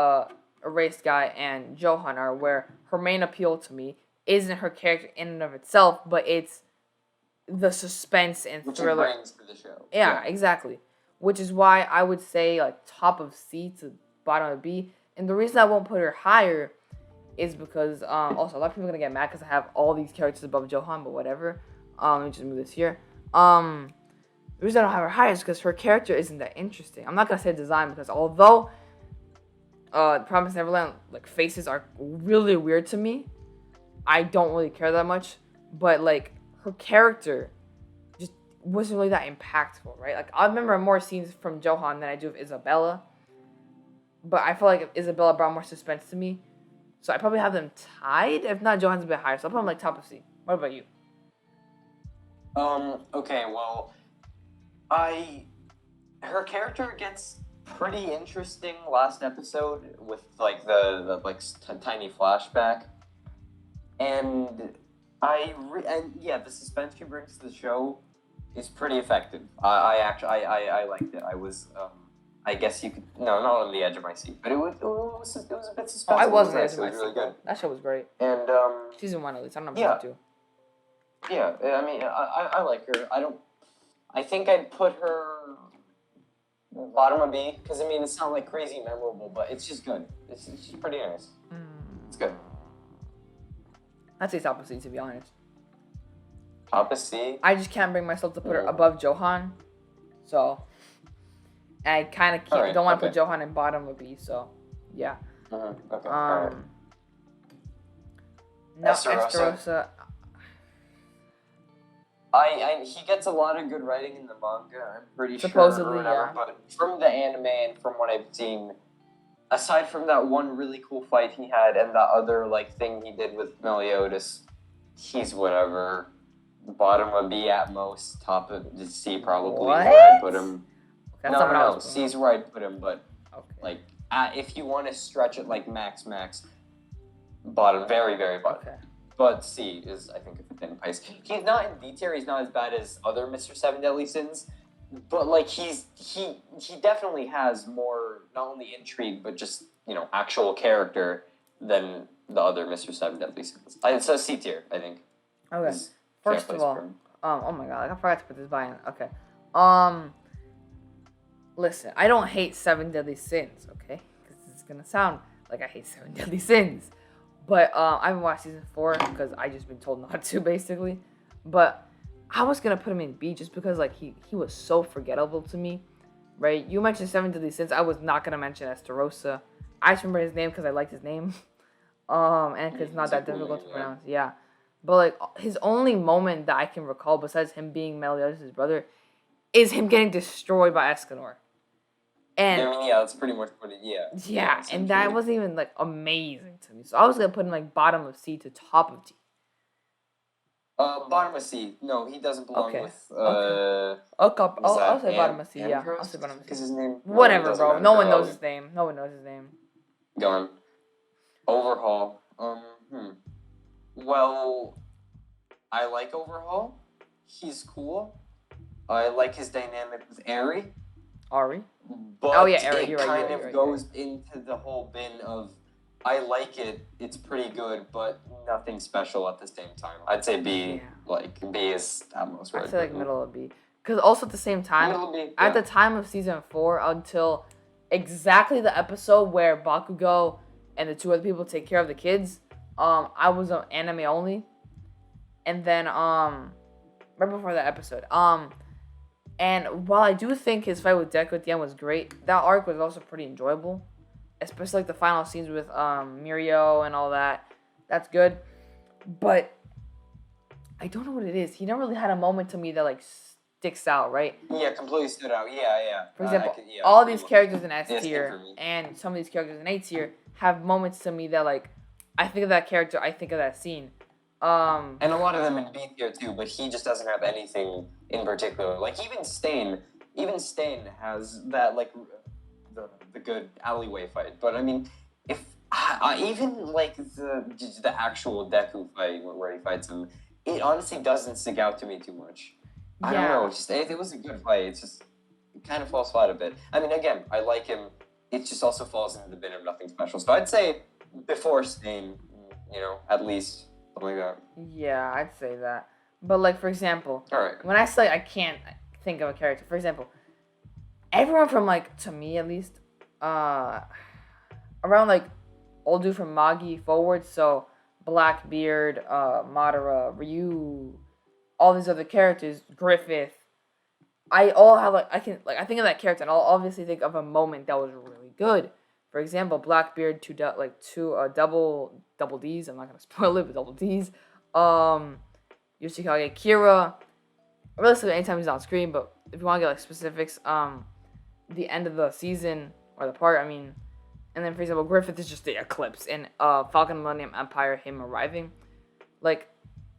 Erased Guy and Johan are, where her main appeal to me isn't her character in and of itself, but it's the suspense and thriller. Which it brings to the show. Yeah, exactly. Which is why I would say like top of C to bottom of B. And the reason I won't put her higher is because also a lot of people are gonna get mad because I have all these characters above Johan, but whatever. Let me just move this here. The reason I don't have her higher is because her character isn't that interesting. I'm not gonna say design because although Promised Neverland like faces are really weird to me, I don't really care that much. But like her character just wasn't really that impactful, right? Like I remember more scenes from Johan than I do of Isabella. But I feel like Isabella brought more suspense to me. So I probably have them tied. If not, Johan's a bit higher. So I'll put them like top of C. What about you? Okay, well, her character gets pretty interesting last episode with like the tiny flashback, and the suspense she brings to the show is pretty effective. I liked it. I was I guess you could not on the edge of my seat, but it was a bit suspenseful. I was on the edge of my seat. Really good. That show was great. And season 1 at least. I don't know about 2. Yeah, I mean, I like her. I think I'd put her bottom of B, because, I mean, it's not, like, crazy memorable, but it's just good. It's just pretty nice. It's good. I'd say top of C, to be honest. Top of C? I just can't bring myself to put her above Johan, so... I kind of don't want to put Johan in bottom of B, so, yeah. Okay, now, Esterosa... he gets a lot of good writing in the manga, I'm pretty supposedly, sure. Supposedly, yeah. But from the anime and from what I've seen, aside from that one really cool fight he had and that other like thing he did with Meliodas, he's whatever. Bottom of B at most, top of C probably. What? Where I'd put him. That's no. C's where I'd put him, but okay. like if you want to stretch it like max, bottom, very, very bottom. Okay. But C is, I think, a thin place. He's not in D tier. He's not as bad as other Mr. Seven Deadly Sins, but like he definitely has more not only intrigue but just actual character than the other Mr. Seven Deadly Sins. It's a C tier, I think. Okay. First of all, oh my god, I forgot to put this by in. Okay. Listen, I don't hate Seven Deadly Sins, okay? Because it's gonna sound like I hate Seven Deadly Sins. But I haven't watched season 4 because I just been told not to, basically. But I was gonna put him in B just because like he was so forgettable to me, right? You mentioned Seven Deadly Sins. I was not gonna mention Esterosa. I just remember his name because I liked his name, and because it's not that difficult to pronounce. Yeah, but like his only moment that I can recall besides him being Meliodas' brother is him getting destroyed by Escanor. And I mean, yeah, that's pretty much what it. Yeah. Yeah, and that wasn't even like amazing to me. So I was gonna put him like bottom of C to top of D. Bottom of C. No, he doesn't belong with. I'll say bottom of C. Yeah, I'll say bottom of C. Because his name. Whatever, bro. No one knows his name. No one knows his name. Gone. Overhaul. Well, I like Overhaul. He's cool. I like his dynamic with Ari. Ari? But Ari, it kind of goes into the whole bin of, I like it, it's pretty good, but nothing special at the same time. I'd say B, B is at most right. I'd say middle of B. Because also at the same time, at the time of season 4, until exactly the episode where Bakugo and the 2 other people take care of the kids, I was on anime only. And then, right before that episode, and while I do think his fight with Deku at the end was great, that arc was also pretty enjoyable. Especially like the final scenes with Mirio and all that. That's good. But I don't know what it is. He never really had a moment to me that like sticks out, right? Yeah, completely stood out. Yeah. For example, all these characters in S tier and some of these characters in A tier have moments to me that like I think of that character, I think of that scene. And a lot of them in B tier too, but he just doesn't have anything in particular. Like even Stain has that like the good alleyway fight. But I mean, if even like the actual Deku fight where he fights him, it honestly doesn't stick out to me too much. I don't know. It's just it was a good fight. It's just it kind of falls flat a bit. I mean, again, I like him. It just also falls into the bin of nothing special. So I'd say before Stain, at least. Something like that. Yeah, I'd say that. But like for example, when I say I can't think of a character, for example, everyone from like to me at least, around like old dude from Magi forward, so Blackbeard, Madara, Ryu, all these other characters, Griffith. I all have I think of that character and I'll obviously think of a moment that was really good. For example, Blackbeard, two double D's. I'm not gonna spoil it, but double D's. Yoshikage Kira. Realistically, anytime he's on screen, but if you want to get like specifics, the end of the season or the part, and then for example, Griffith is just the eclipse in Falcon Millennium Empire. Him arriving, like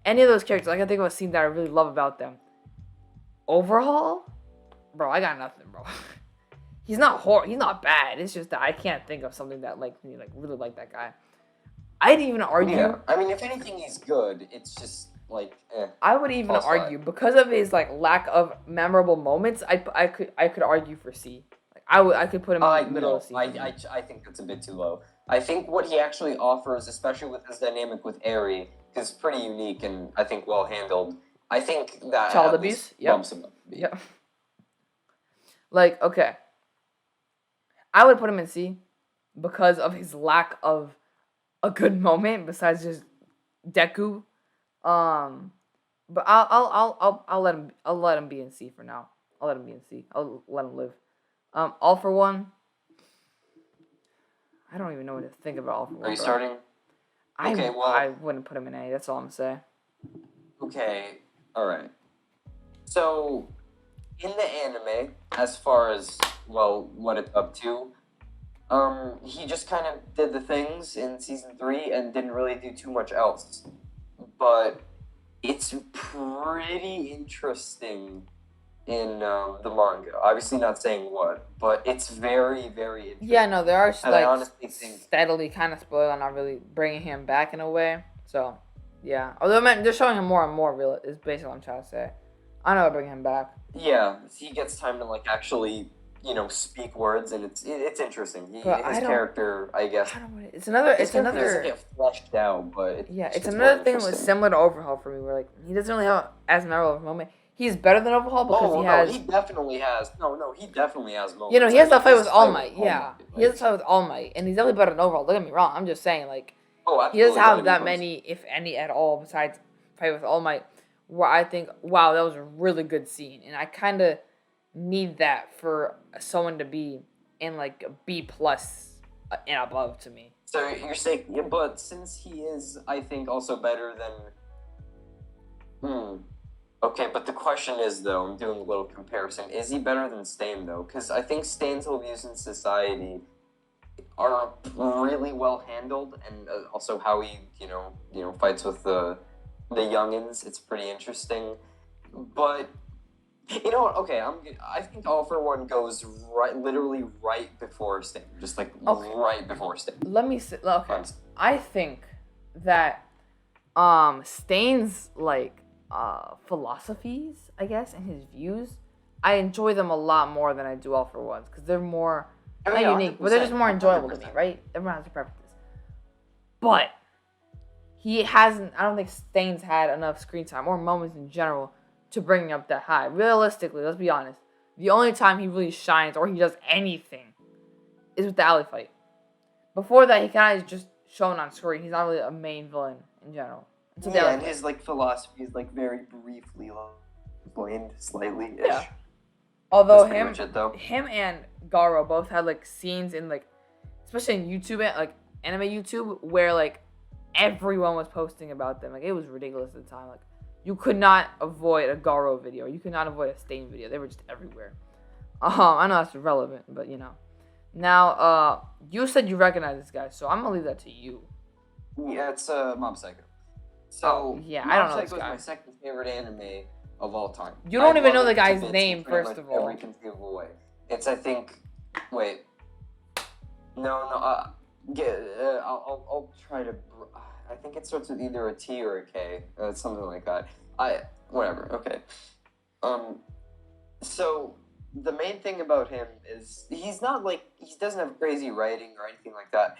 any of those characters, I can think of a scene that I really love about them. Overhaul, bro, I got nothing, bro. He's not he's not bad. It's just that I can't think of something that like me like really like that guy. I'd even argue. Yeah, if anything, he's good. It's just like. I would even argue because of his like lack of memorable moments. I could argue for C. Like I could put him in the middle of C. I think that's a bit too low. I think what he actually offers, especially with his dynamic with Eri, is pretty unique and I think well handled. I think that child abuse. Bumps him up. Yep. Like okay. I would put him in C because of his lack of a good moment besides just Deku. But I'll let him be in C for now. I'll let him be in C. I'll let him live. All for One. I don't even know what to think about All for One. Are you starting? I wouldn't put him in A. That's all I'm gonna say. Okay. All right. So in the anime, as far as what it's up to, he just kind of did the things in season 3 and didn't really do too much else. But it's pretty interesting in the manga. Obviously not saying what, but it's very, very interesting. Yeah, no, there are steadily kind of spoiled on not really bringing him back in a way. So, yeah. Although they're showing him more and more real is basically what I'm trying to say. I know I'll bring him back. Yeah, he gets time to actually, speak words, and it's interesting. His character, I guess. I don't know. It's another. Doesn't get fleshed out, but it's another thing that's similar to Overhaul for me, where he doesn't really have as memorable of a moment. He's better than Overhaul because he definitely has. He definitely has moments. He has that fight with All Might. Yeah, he has a fight with All Might, and he's definitely better than Overhaul. Don't get me wrong. I'm just saying, he doesn't have that many, if any, at all, besides fight with All Might. where I think, wow, that was a really good scene, and I kind of need that for someone to be in like a B plus and above to me. So you're saying, yeah, but since he is, I think, also better than. Okay, but the question is, though, I'm doing a little comparison. Is he better than Stain, though? Because I think Stain's views in society are really well handled, and also how he, fights with the youngins. It's pretty interesting. But you know what? Okay, I think All for One goes literally right before Stain, just like right before Stain. Let me see. Okay, I think that Stain's like philosophies, I guess, and his views, I enjoy them a lot more than I do All for Ones because they're more not unique, but they're just more enjoyable 100%. To me, right? Everyone has their preferences, but he hasn't. I don't think Stain's had enough screen time or moments in general to bring up that high. Realistically, let's be honest. The only time he really shines or he does anything is with the alley fight. Before that, he kind of is just shown on screen. He's not really a main villain in general. Yeah, and his like philosophy is like very briefly explained slightly. Yeah. Although him and Garo both had like scenes in like, especially in YouTube, like anime YouTube, where like everyone was posting about them. Like it was ridiculous at the time. Like you could not avoid a Garo video. You could not avoid a Stain video. They were just everywhere. I know that's irrelevant, but you know. Now, you said you recognize this guy, so I'm gonna leave that to you. Yeah, it's Mob Psycho. So yeah, I don't know this guy. Mob Psycho is my second favorite anime of all time. You don't even know the guy's name, first of all. Every conceivable way. It's, I think. Wait. No. I'll try to. I think it starts with either a T or a K. Something like that. Whatever. Okay. So the main thing about him is he's not like he doesn't have crazy writing or anything like that.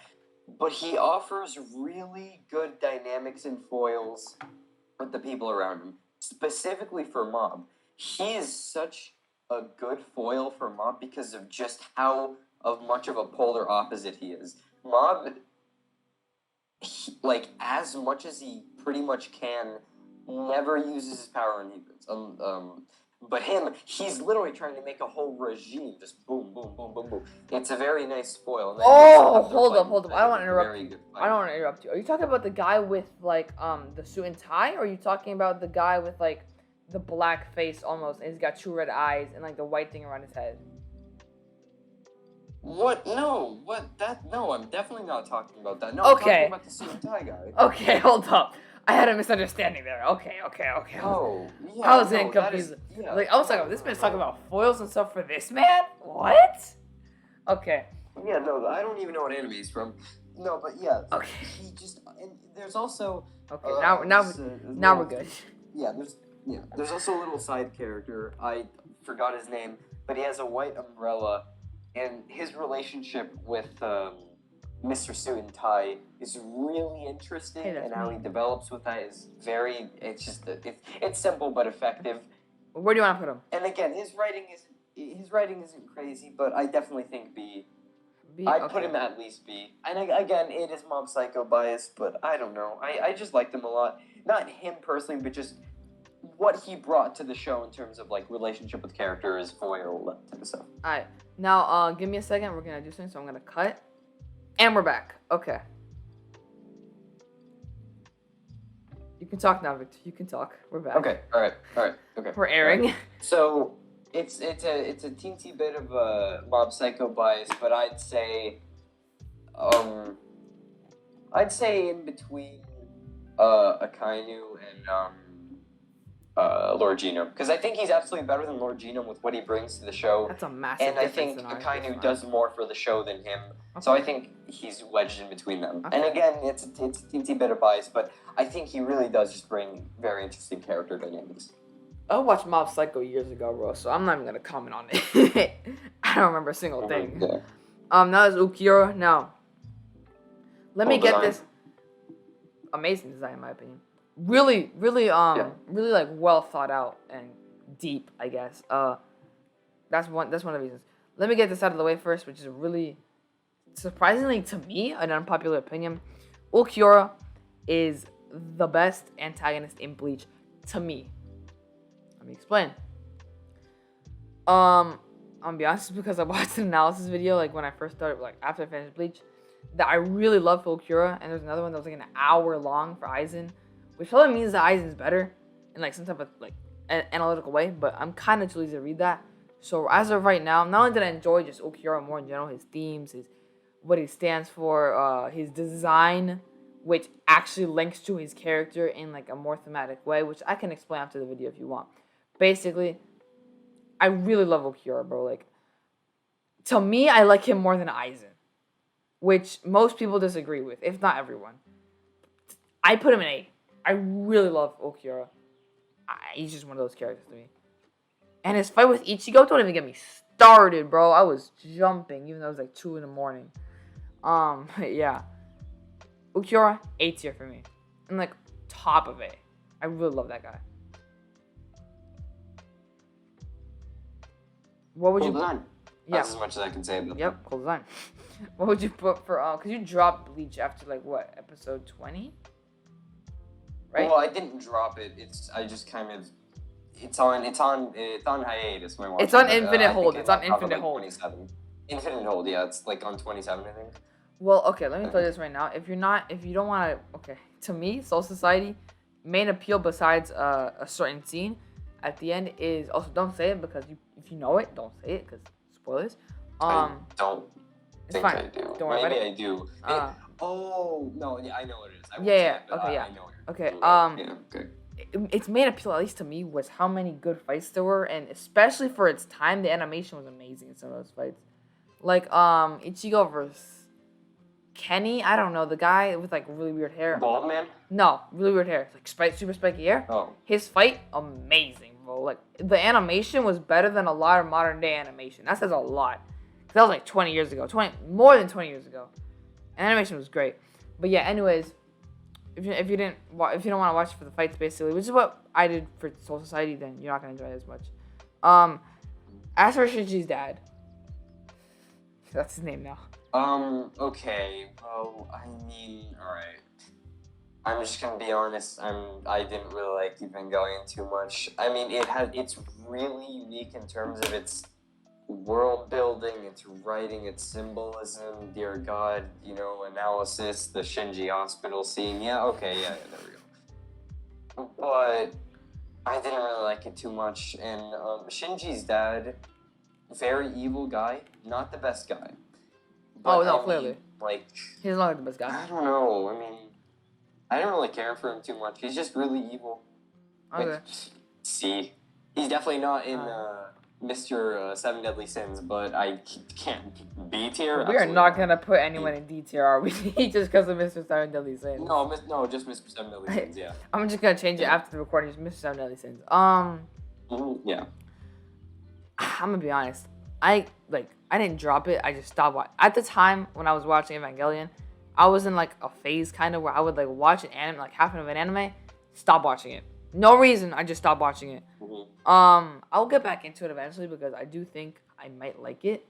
But he offers really good dynamics and foils with the people around him, specifically for Mob. He is such a good foil for Mob because of just how much of a polar opposite he is. Mob, like, as much as he pretty much can, never uses his power on humans. But him, he's literally trying to make a whole regime, just boom, boom, boom, boom, boom. It's a very nice foil. And hold up. I don't want to interrupt you. I don't want to interrupt you. Are you talking about the guy with, like, the suit and tie? Or are you talking about the guy with, like, the black face almost, and he's got two red eyes and, like, the white thing around his head? What? No. What? No, I'm definitely not talking about that. No, okay. I'm talking about the suit and tie guy. Okay, hold up. I had a misunderstanding there. Okay. Oh, yeah. I was getting confused. Like, I was like, this man's talking about foils and stuff for this man? What? Okay. Yeah, no, I don't even know what anime he's from. No, but yeah. Okay. He just, and there's also. Okay, now we're good. Yeah, there's also a little side character. I forgot his name, but he has a white umbrella, and his relationship with Mr. Suit and Tie is really interesting, and how he develops with that is very. It's just it's simple but effective. Where do you want to put him? And again, his writing isn't crazy, but I definitely think B. I'd put him at least B. And again, it is Mob Psycho bias, but I don't know. I just liked him a lot. Not him personally, but just what he brought to the show in terms of like relationship with characters, foil, that type of stuff. Alright, now give me a second. We're gonna do something, so I'm gonna cut. And we're back. Okay. You can talk now, Victor. You can talk. We're back. Okay. All right. Okay. We're airing. Right. So it's a teensy bit of a Mob Psycho bias, but I'd say in between Akainu and Lord Genome, because I think he's absolutely better than Lord Genome with what he brings to the show. That's a massive and I think Akainu does more for the show than him. Okay. So I think he's wedged in between them. Okay. And again, it's a teensy bit of bias, but I think he really does just bring very interesting character dynamics. I watched Mob Psycho years ago, bro, so I'm not even gonna comment on it. I don't remember a single thing. Yeah. Now is Ukiura. Now, let me get this. Amazing design, in my opinion. Really, like well thought out and deep, I guess. That's one of the reasons. Let me get this out of the way first, which is really surprisingly to me an unpopular opinion. Ulquiorra is the best antagonist in Bleach to me. Let me explain. I'm gonna be honest, because I watched an analysis video like when I first started, like after I finished Bleach, that I really love for Okura, and there's another one that was like an hour long for Aizen, which probably means that Aizen's better in like some type of like analytical way, but I'm kind of too lazy to read that. So as of right now, not only did I enjoy just Okura more in general, his themes, his what he stands for, his design, which actually links to his character in like a more thematic way, which I can explain after the video if you want. Basically, I really love Okura, bro. Like, to me, I like him more than Aizen, which most people disagree with, if not everyone. I put him in 8. I really love Okura. He's just one of those characters to me. And his fight with Ichigo, don't even get me started, bro. I was jumping, even though it was like 2 in the morning. Yeah. Okura, 8 tier for me. I'm like, top of it. I really love that guy. What would cool you... design. Yeah. That's as much as I can say about Yep, cool design. What would you put for, because you dropped Bleach after, like, what, episode 20? Right? Well, I didn't drop it. I just kind of... It's on hiatus. It's on infinite hold. It's on infinite hold. 27. Infinite hold, yeah. It's like on 27, I think. Well, okay, let me tell you this right now. If you don't want to, okay, to me, Soul Society, main appeal besides a certain scene at the end is, also don't say it because if you know it, don't say it because spoilers. I don't think fine. I do. Don't worry about it. Maybe I do. Oh, no, yeah, I know what it is. Yeah, okay, yeah. I know it. Okay, yeah, okay. Its main appeal, at least to me, was how many good fights there were, and especially for its time, the animation was amazing in some of those fights. Like, Ichigo versus Kenny, I don't know, the guy with like really weird hair. Bald man? No, really weird hair. Like super spiky hair. Oh. His fight, amazing, bro. Like the animation was better than a lot of modern day animation. That says a lot. That was like 20 years ago. More than 20 years ago. And animation was great. But yeah, anyways, if you don't want to watch it for the fights, basically, which is what I did for Soul Society, then you're not gonna enjoy it as much. As for Shinji's dad, that's his name now. Okay. Well, I mean, alright. I'm just gonna be honest, I didn't really like Evangelion too much. I mean, it's really unique in terms of its world building, its writing, its symbolism, dear God, analysis, the Shinji hospital scene. Yeah, okay, yeah, there we go. But I didn't really like it too much, and Shinji's dad, very evil guy, not the best guy. But, clearly. Like, he's not the best guy. I don't know. I mean, I didn't really care for him too much. He's just really evil. Okay. Like, see, he's definitely not in Mr. Seven Deadly Sins, but I can't B tier. We are not gonna put anyone in D tier, are we? Just because of Mr. Seven Deadly Sins. No, just Mr. Seven Deadly Sins. Yeah. I'm just gonna change it after the recording. Just Mr. Seven Deadly Sins. Yeah. I'm gonna be honest. I didn't drop it. I just stopped watching. At the time when I was watching Evangelion, I was in like a phase kind of where I would like watch an anime, like half of an anime, stop watching it. No reason. I just stopped watching it. I'll get back into it eventually because I do think I might like it.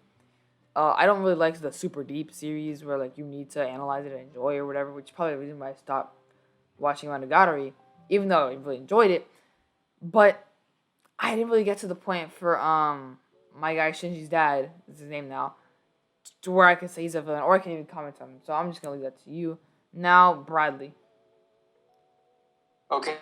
I don't really like the super deep series where like you need to analyze it and enjoy or whatever, which is probably the reason why I stopped watching Monogatari, even though I really enjoyed it. But I didn't really get to the point for my guy Shinji's dad, is his name now, to where I can say he's a villain or I can even comment on him. So I'm just gonna leave that to you. Now, Bradley. Okay.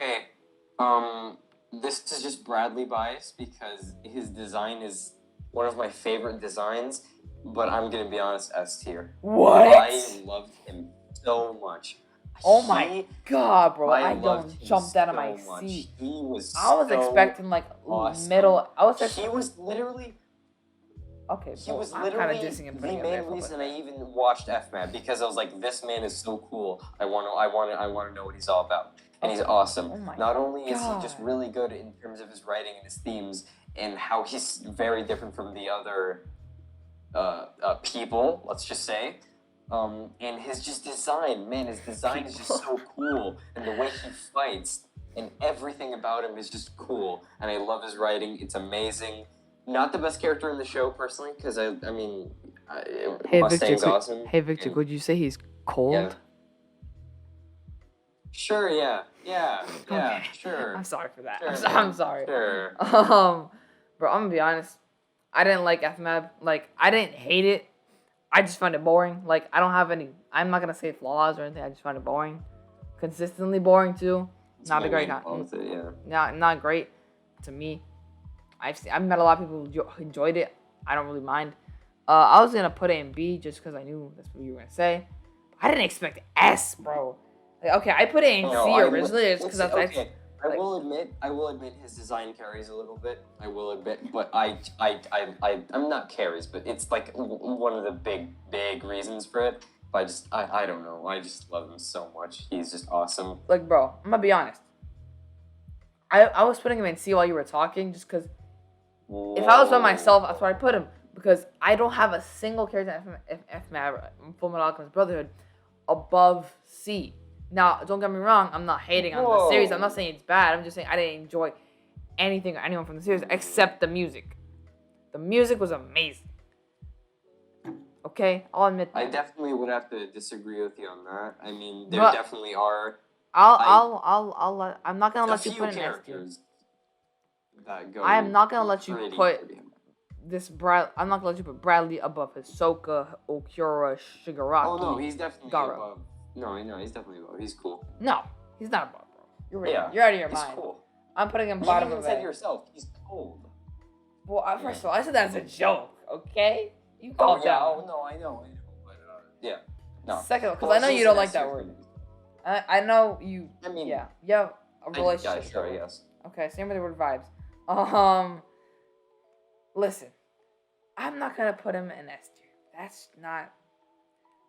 This is just Bradley bias because his design is one of my favorite designs, but I'm gonna be honest, S tier. What? I loved him so much. Oh my god, bro! I don't jump out of my seat. He was. I was expecting like awesome. middle. He was literally. Okay, he was I'm literally kind of dissing him. The main reason I even watched FMAP because I was like, this man is so cool. I want to know what he's all about, and he's awesome. Oh my Not only is God. he just really good in terms of his writing and his themes, and how he's very different from the other people. Let's just say. And his just design, man, his design is just so cool, and the way he fights, and everything about him is just cool, and I love his writing. It's amazing. Not the best character in the show, personally, because Hey Mustang's Victor, awesome. Hey Victor, could you say he's cold? Yeah. Sure, yeah. Okay. Sure. I'm sorry for that. Sure, I'm sorry. Sure. Bro, I'm gonna be honest. I didn't like FMAB. Like, I didn't hate it. I just found it boring. Like, I don't have any. I'm not gonna say flaws or anything. I just found it boring. Consistently boring too. Not a great. Not great to me. I've met a lot of people who enjoyed it. I don't really mind. I was gonna put it in B just because I knew that's what you were gonna say. I didn't expect S, bro. Like, okay, I put it in C originally just because okay. I will admit his design carries a little bit. I will admit, but I'm not carries, but it's like one of the big reasons for it. But I don't know. I just love him so much. He's just awesome. Like, bro, I'm gonna be honest. I was putting him in C while you were talking just because if I was by myself, that's where I put him. Because I don't have a single character in FMAB, Fullmetal Alchemist Brotherhood, above C. Now, don't get me wrong, I'm not hating on the series. I'm not saying it's bad. I'm just saying I didn't enjoy anything or anyone from the series except the music. The music was amazing. Okay, I'll admit that. I definitely would have to disagree with you on that. I mean, there definitely are. I'm not gonna let you put an S tier. I am not gonna let you put this I'm not gonna let you put Bradley above Hisoka, Okura, Shigaraki. Oh no, he's definitely above. No, he's definitely above. He's cool. No, he's not above, bro. You're out of your mind. He's cool. I'm putting him bottom of it. You said yourself, he's cold. Well, first of all, I said that as a joke, okay? You called that. Oh no, I know. But, yeah. No. Second, because I know you don't like that word. I know you. I mean, yeah, a relationship. Yeah, sure, yes. Okay, same with the word vibes. Listen, I'm not gonna put him in S tier. That's not.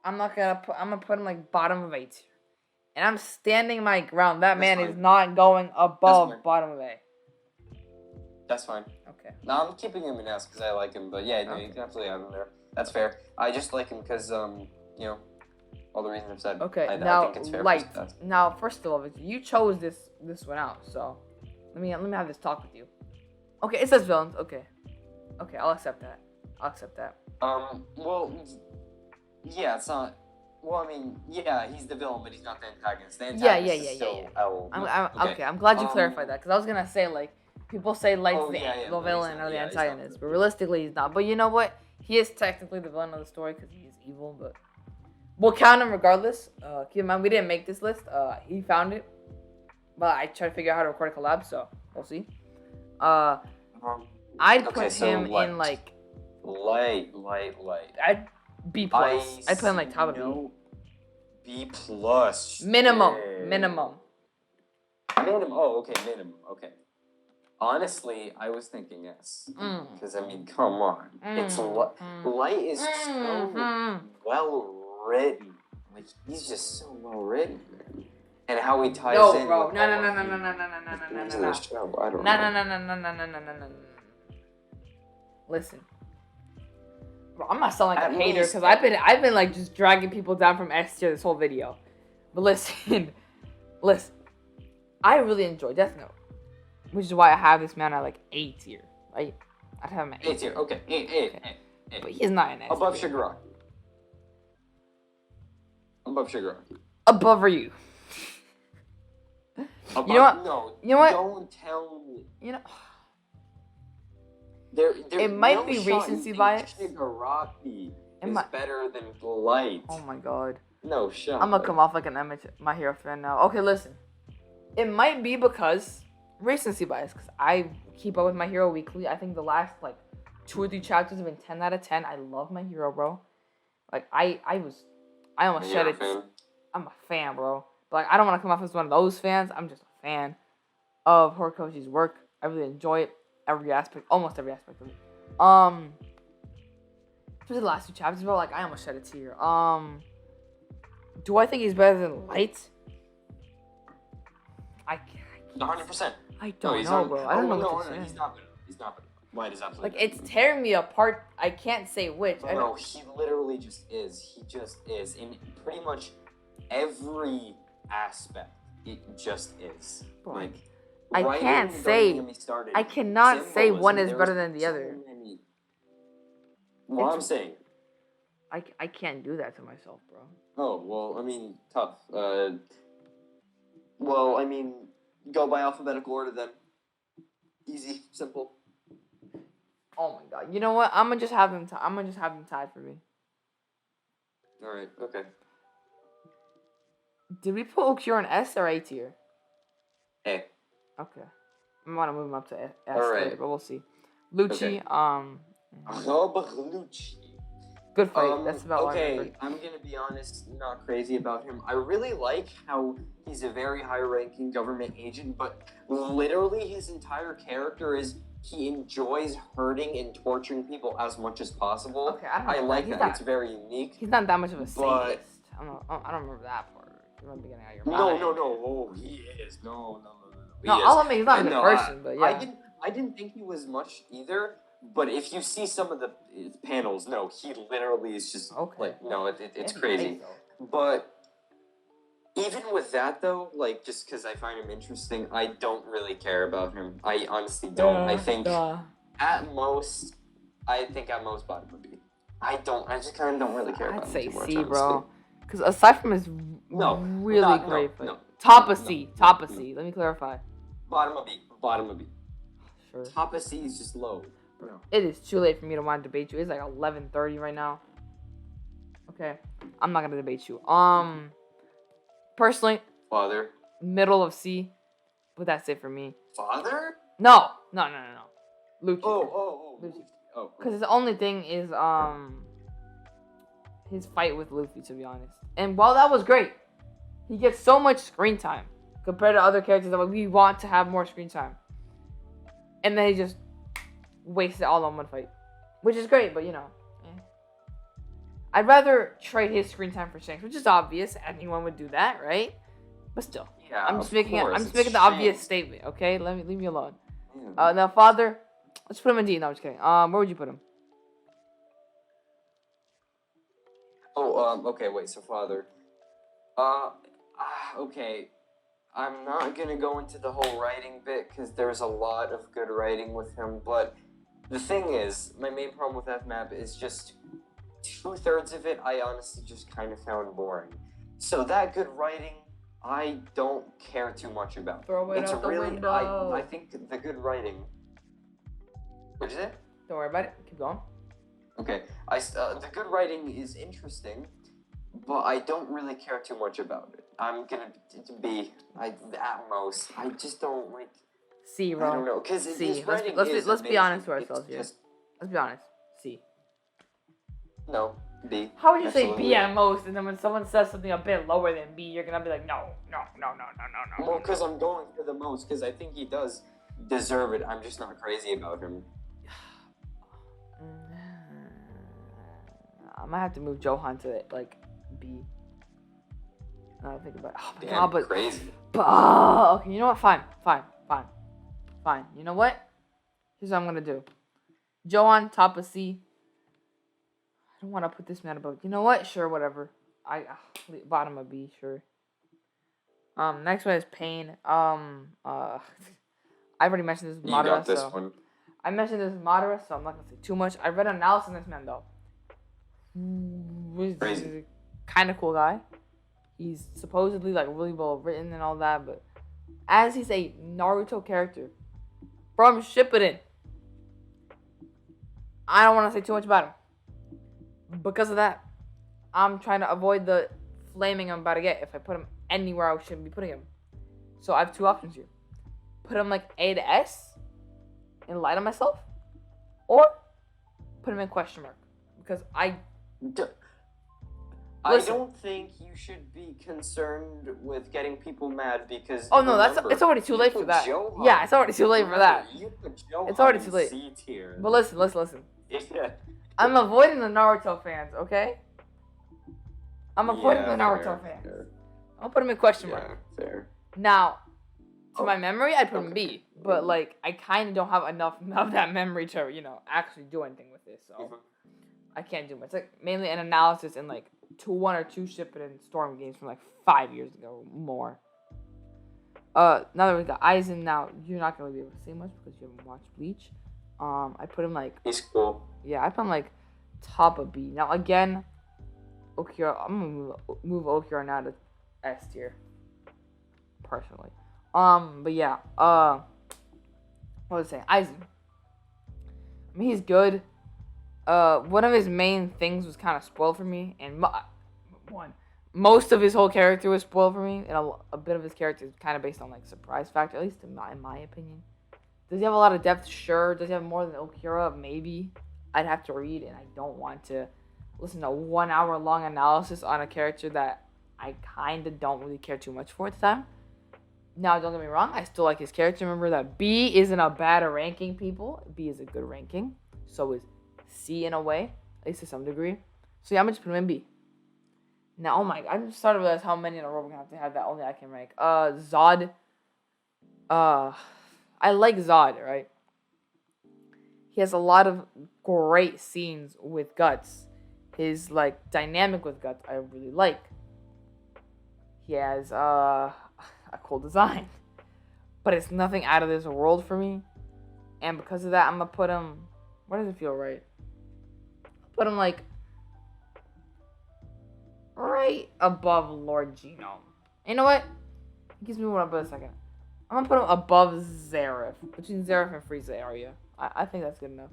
I'm gonna put him like bottom of A tier, and I'm standing my ground. That man is not going above bottom of A. That's fine. Okay. No, I'm keeping him in S because I like him, but yeah, no, you can absolutely have him there. That's fair. I just like him because you know, all the reasons I've said. Okay. I think it's fair. Now, first of all, you chose this one out, so let me have this talk with you. Okay, it says villains. Okay, I'll accept that. Well, yeah, it's not. Well, I mean, yeah, he's the villain, but he's not the antagonist. The antagonist is still L. Okay, I'm glad you clarified that because I was gonna say like people say Light's the villain or the antagonist, but realistically he's not. But you know what? He is technically the villain of the story because he is evil, but we'll count him regardless. Keep in mind we didn't make this list. He found it, but I tried to figure out how to record a collab, so we'll see. I'd put him in like light. I'd B plus. I'd put him like top of B. B plus. Minimum. Oh, okay, minimum. Okay. Honestly, I was thinking S. Because I mean, come on, it's Light is so well written. Like he's just so well written. And how he ties in. No. Listen. Bro, I'm not sounding like a hater because I've been like just dragging people down from S tier this whole video. But listen. I really enjoy Death Note. Which is why I have this man at like A tier, right? I'd have him at A tier. Okay. A. But he's not an S above Shigaraki. Above Shigaraki. Above Ryu. Above, you know what? No. You know what? Don't tell me. You know. It might be recency bias. Shigaraki is better than Light. Oh my god. No, shut I'm gonna come off like an My Hero fan now. Okay, listen. It might be because recency bias, because I keep up with My Hero weekly. I think the last like 2 or 3 chapters have been 10 out of 10. I love My Hero, bro. Like I almost shed it. I'm a fan, bro. But like I don't want to come off as one of those fans. I'm just a fan of Horikoshi's work. I really enjoy it. Almost every aspect of it. Especially the last 2 chapters, bro. Like I almost shed a tear. Do I think he's better than Light? 100%. I don't know, bro. I don't know what to say. He's not better. Light is absolutely like it's tearing me apart. I can't say which. No, he literally just is. He just is in pretty much every aspect. It just is. Bro, like I can't say. I cannot say one is better than the other. Well, I'm saying. I can't do that to myself, bro. Oh well, I mean, tough. Well, I mean, go by alphabetical order then. Easy, simple. Oh my god! You know what? I'm gonna just have them. I'm gonna just have them tied for me. All right. Okay. Did we put Okura in S or A tier? A. Okay. I want to move him up to S right. later, but we'll see. Lucci. Okay. Lucci. Good fight. That's about all I remember. Okay, I'm gonna be honest, not crazy about him. I really like how he's a very high-ranking government agent, but literally his entire character is he enjoys hurting and torturing people as much as possible. Okay, I like that. It's very unique. He's not that much of a sadist. I don't remember that part. You remember getting out of your mind. No. Oh, he is. No. I'll admit he's not a good person, but yeah. I didn't think he was much either. But if you see some of the panels, no, he literally is just like, no, it's crazy. But even with that though, like, just because I find him interesting, I don't really care about him. I honestly don't. I think at most bottom would be. I just kind of don't really care about him too much. I'd say C, bro. Because aside from his really great fight, top of C. Let me clarify. Bottom of B. Sure. Top of C is just low. No. It is too late for me to want to debate you. It's like 11:30 right now. Okay, I'm not gonna debate you. Personally, father, middle of C, but that's it for me. Father? No. Lucci. Lucci. Oh. Because his only thing is his fight with Luffy, to be honest. And while that was great, he gets so much screen time compared to other characters that we want to have more screen time, and then he just wasted all on one fight, which is great, but I'd rather trade his screen time for Shanks, which is obvious. Anyone would do that, right? But still, I'm just making the obvious statement. Okay, leave me alone. Now father, let's put him in D. No, I'm just kidding. Where would you put him? Okay, wait. So father, okay. I'm not gonna go into the whole writing bit because there's a lot of good writing with him, but the thing is, my main problem with FMAP is just 2/3 of it I honestly just kind of found boring. So that good writing, I don't care too much about. Throw it out the window. I think the good writing. What'd you say? Don't worry about it. Keep going. Okay. The good writing is interesting, but I don't really care too much about it. I'm gonna be at most. I just don't like. C, bro. I don't know, because C. Let's be honest to ourselves here. Let's be honest. C. No, B. How would you say B at most, and then when someone says something a bit lower than B, you're gonna be like, no. Well, because I'm going for the most, because I think he does deserve it. I'm just not crazy about him. I might have to move Johan to like B. Now I think about it. Oh my Damn, god, but crazy. But okay, you know what? Fine. You know what? Here's what I'm gonna do. Johan, top of C. I don't want to put this man above. You know what? Sure, whatever. Bottom of B, sure. Next one is Pain. I've already mentioned this with Madara, You got this one. I mentioned this with Madara, so I'm not gonna say too much. I read an analysis on this man though. He's a kind of cool guy. He's supposedly like really well written and all that, but as he's a Naruto character from Shippuden, I don't want to say too much about him. Because of that, I'm trying to avoid the flaming I'm about to get if I put him anywhere I shouldn't be putting him. So I have two options here. Put him like A to S and lie to myself, or put him in question mark. Because I don't think you should be concerned with getting people mad because. Oh no, it's already too late for that. Yeah, it's already too late for that. It's already too late. C-tier. But listen. Yeah. I'm avoiding the Naruto fans, okay? I'm avoiding the Naruto fans. Fair. I'll put him in question mark. Yeah, fair. Now, to my memory, I'd put him B. But like, I kind of don't have enough of that memory to actually do anything with this. So I can't do much. It's like mainly an analysis in like one or two Shippuden Storm games from like 5 years ago or more. Now that we got Aizen, now you're not gonna be able to say much because you haven't watched Bleach. I put him like. He's cool. Yeah, I put him like top of B. Now again, Okura. I'm gonna move Okura now to S tier. personally. But yeah, what was I saying? Aizen. I mean, he's good. One of his main things was kind of spoiled for me, and most of his whole character was spoiled for me, and a bit of his character is kind of based on like surprise factor, at least in my opinion. Does he have a lot of depth? Sure. Does he have more than Okira? Maybe. I'd have to read, and I don't want to listen to a 1 hour long analysis on a character that I kind of don't really care too much for at the time. Now, don't get me wrong, I still like his character. Remember that B isn't a bad ranking, people. B is a good ranking. So is C in a way, at least to some degree. So yeah, I'm just put him in B. Now, oh my god, I just started to realize how many in a row we're gonna have that only I can rank. Zod. I like Zod, right? He has a lot of great scenes with Guts. His like dynamic with Guts, I really like. He has a cool design, but it's nothing out of this world for me. And because of that, I'm gonna put him. Where does it feel right? Put him like right above Lord Genome. You know what? It gives me one up in a second. I'm gonna put him above Zareth, between Zareth and Frieza area. I think that's good enough.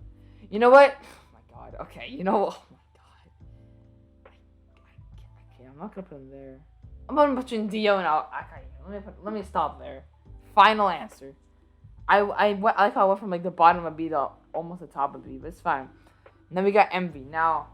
You know what? Oh my god. Okay. You know what? Oh my god. I can't. I'm not gonna put him there. I'm putting between Dio and Akai. Let me stop there. Final answer. I like how I went from like the bottom of B to almost the top of B, but it's fine. And then we got Envy. Now,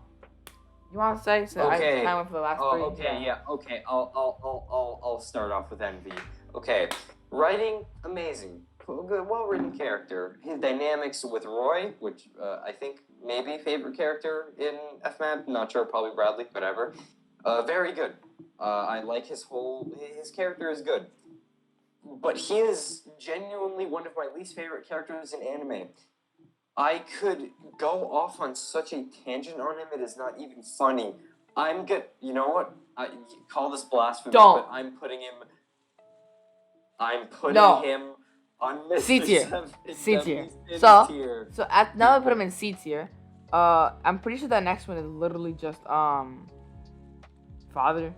you want to say? So okay. I kind of went for the last three. Okay. Yeah. Okay. I'll start off with Envy. Okay. Writing, amazing. Good, well-written character. His dynamics with Roy, which I think maybe favorite character in FMAP. Not sure, probably Bradley, whatever. Very good. I like his character is good. But he is genuinely one of my least favorite characters in anime. I could go off on such a tangent on him, it is not even funny. I'm good. You know what? Call this blasphemy, but I'm putting him on C tier. C tier. So now I put him in C tier. I'm pretty sure that next one is literally just Father.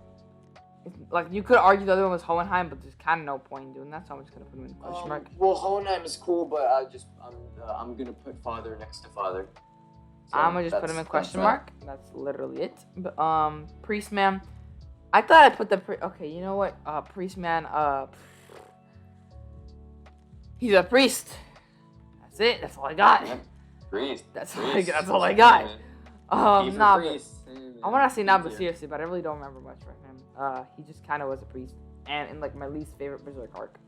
Like you could argue the other one was Hohenheim, but there's kind of no point in doing that, so I'm just gonna put him in question mark. Well, Hohenheim is cool, but I'm gonna put Father next to Father. So I'm gonna just put him in question mark. That's literally it. But Priest Man, I thought I put okay, you know what? Priest Man, he's a priest. That's it. That's all I got. Yeah. Priest. That's all I got. Nah, priest. I want to say nah, but seriously, but I really don't remember much from him. He just kind of was a priest, and in like my least favorite Berserk arc.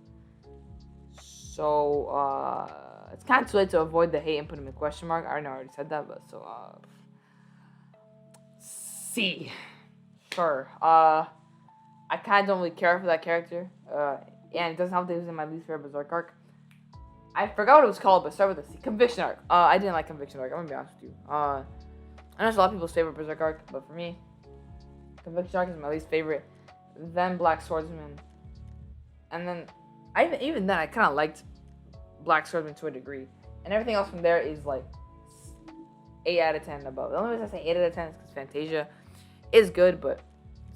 So it's kind of too late to avoid the hate and put him in question mark. I know I already said that, but so C, sure. I kind of don't really care for that character. And it doesn't help that he was in my least favorite Berserk arc. I forgot what it was called, but start with a C. Conviction arc. I didn't like Conviction arc. I'm gonna be honest with you. I know it's a lot of people's favorite Berserk arc, but for me, Conviction arc is my least favorite. Then Black Swordsman, and then even then I kind of liked Black Swordsman to a degree, and everything else from there is like 8 out of 10 and above. The only reason I say 8 out of 10 is because Fantasia is good, but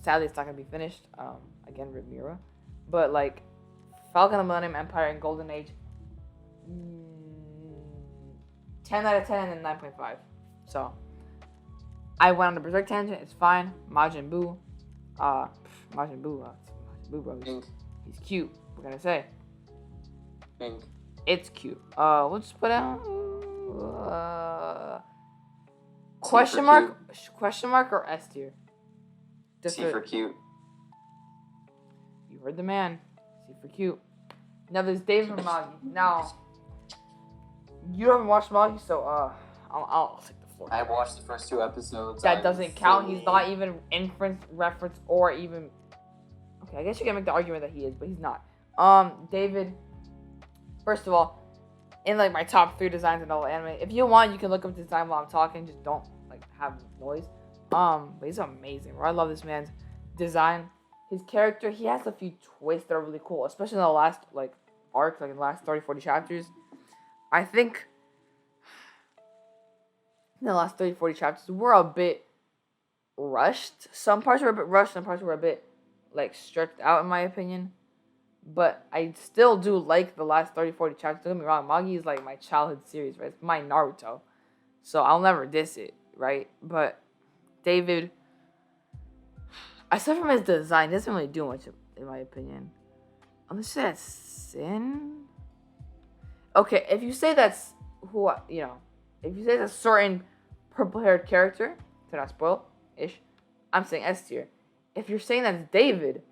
sadly it's not gonna be finished. Again, Rip Mira, but like Falcon of the Millennium Empire and Golden Age, 10 out of 10 and then 9.5. So I went on the Berserk tangent. It's fine. Majin Buu, bro. He's cute. We're gonna say. Pink. It's cute. We'll just put out question mark or S tier. C for cute. You heard the man. C for cute. Now there's David from Magi. Now you haven't watched Magi, so I'll take the floor. I watched the first 2 episodes. That doesn't count. He's not even inference, reference, or even. Okay, I guess you can make the argument that he is, but he's not. David. First of all, in like my top 3 designs in all anime, if you want, you can look up the design while I'm talking. Just don't like have noise. But he's amazing. Bro. I love this man's design. His character, he has a few twists that are really cool, especially in the last like arc, like in the last 30-40 chapters. I think in the last 30-40 chapters were a bit rushed. Some parts were a bit rushed, some parts were a bit like stretched out in my opinion. But I still do like the last 30, 40 chapters. Don't get me wrong, Manga is like my childhood series, right? It's my Naruto. So I'll never diss it, right? But David, aside from his design, doesn't really do much, in my opinion. Unless that's Sin. Okay, if you say that's who, if you say it's a certain purple-haired character, to not spoil-ish, I'm saying S tier. If you're saying that's David,